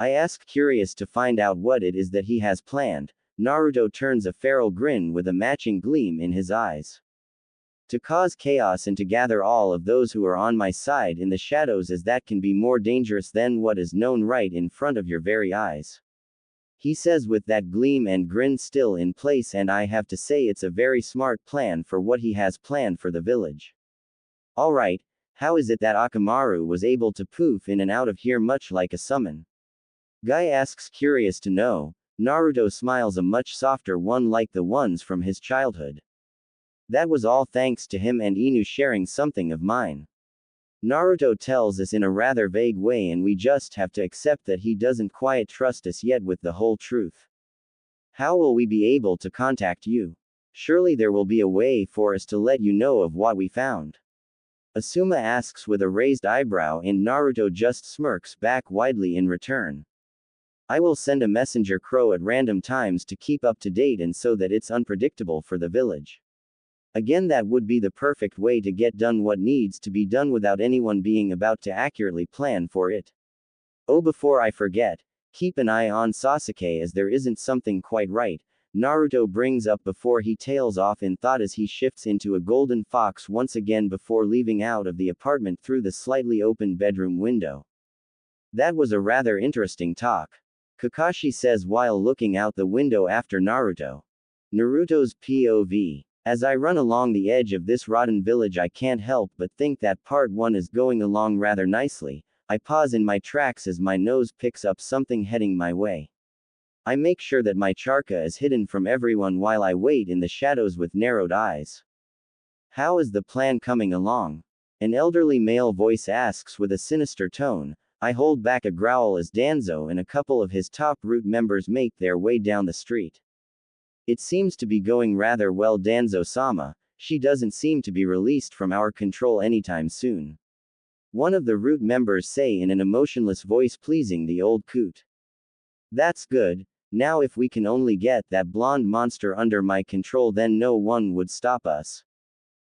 I ask, curious to find out what it is that he has planned. Naruto turns a feral grin with a matching gleam in his eyes. To cause chaos and to gather all of those who are on my side in the shadows, as that can be more dangerous than what is known right in front of your very eyes, he says with that gleam and grin still in place, and I have to say it's a very smart plan for what he has planned for the village. Alright, how is it that Akamaru was able to poof in and out of here much like a summon? Guy asks, curious to know. Naruto smiles, a much softer one like the ones from his childhood. That was all thanks to him and Inu sharing something of mine, Naruto tells us in a rather vague way, and we just have to accept that he doesn't quite trust us yet with the whole truth. How will we be able to contact you? Surely there will be a way for us to let you know of what we found, Asuma asks with a raised eyebrow, and Naruto just smirks back widely in return. I will send a messenger crow at random times to keep up to date and so that it's unpredictable for the village. Again, that would be the perfect way to get done what needs to be done without anyone being about to accurately plan for it. Oh, before I forget, keep an eye on Sasuke, as there isn't something quite right, Naruto brings up before he tails off in thought as he shifts into a golden fox once again before leaving out of the apartment through the slightly open bedroom window. That was a rather interesting talk, Kakashi says while looking out the window after Naruto. Naruto's POV. As I run along the edge of this rotten village, I can't help but think that part 1 is going along rather nicely. I pause in my tracks as my nose picks up something heading my way. I make sure that my charka is hidden from everyone while I wait in the shadows with narrowed eyes. How is the plan coming along? An elderly male voice asks with a sinister tone. I hold back a growl as Danzo and a couple of his top root members make their way down the street. It seems to be going rather well, Danzo-sama. She doesn't seem to be released from our control anytime soon, one of the root members say in an emotionless voice, pleasing the old coot. That's good. Now if we can only get that blonde monster under my control, then no one would stop us.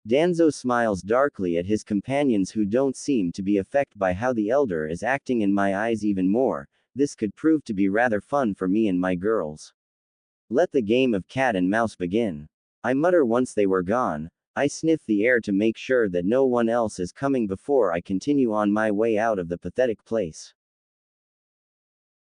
Danzo smiles darkly at his companions, who don't seem to be affected by how the elder is acting. In my eyes, even more, this could prove to be rather fun for me and my girls. Let the game of cat and mouse begin, I mutter once they were gone. I sniff the air to make sure that no one else is coming before I continue on my way out of the pathetic place.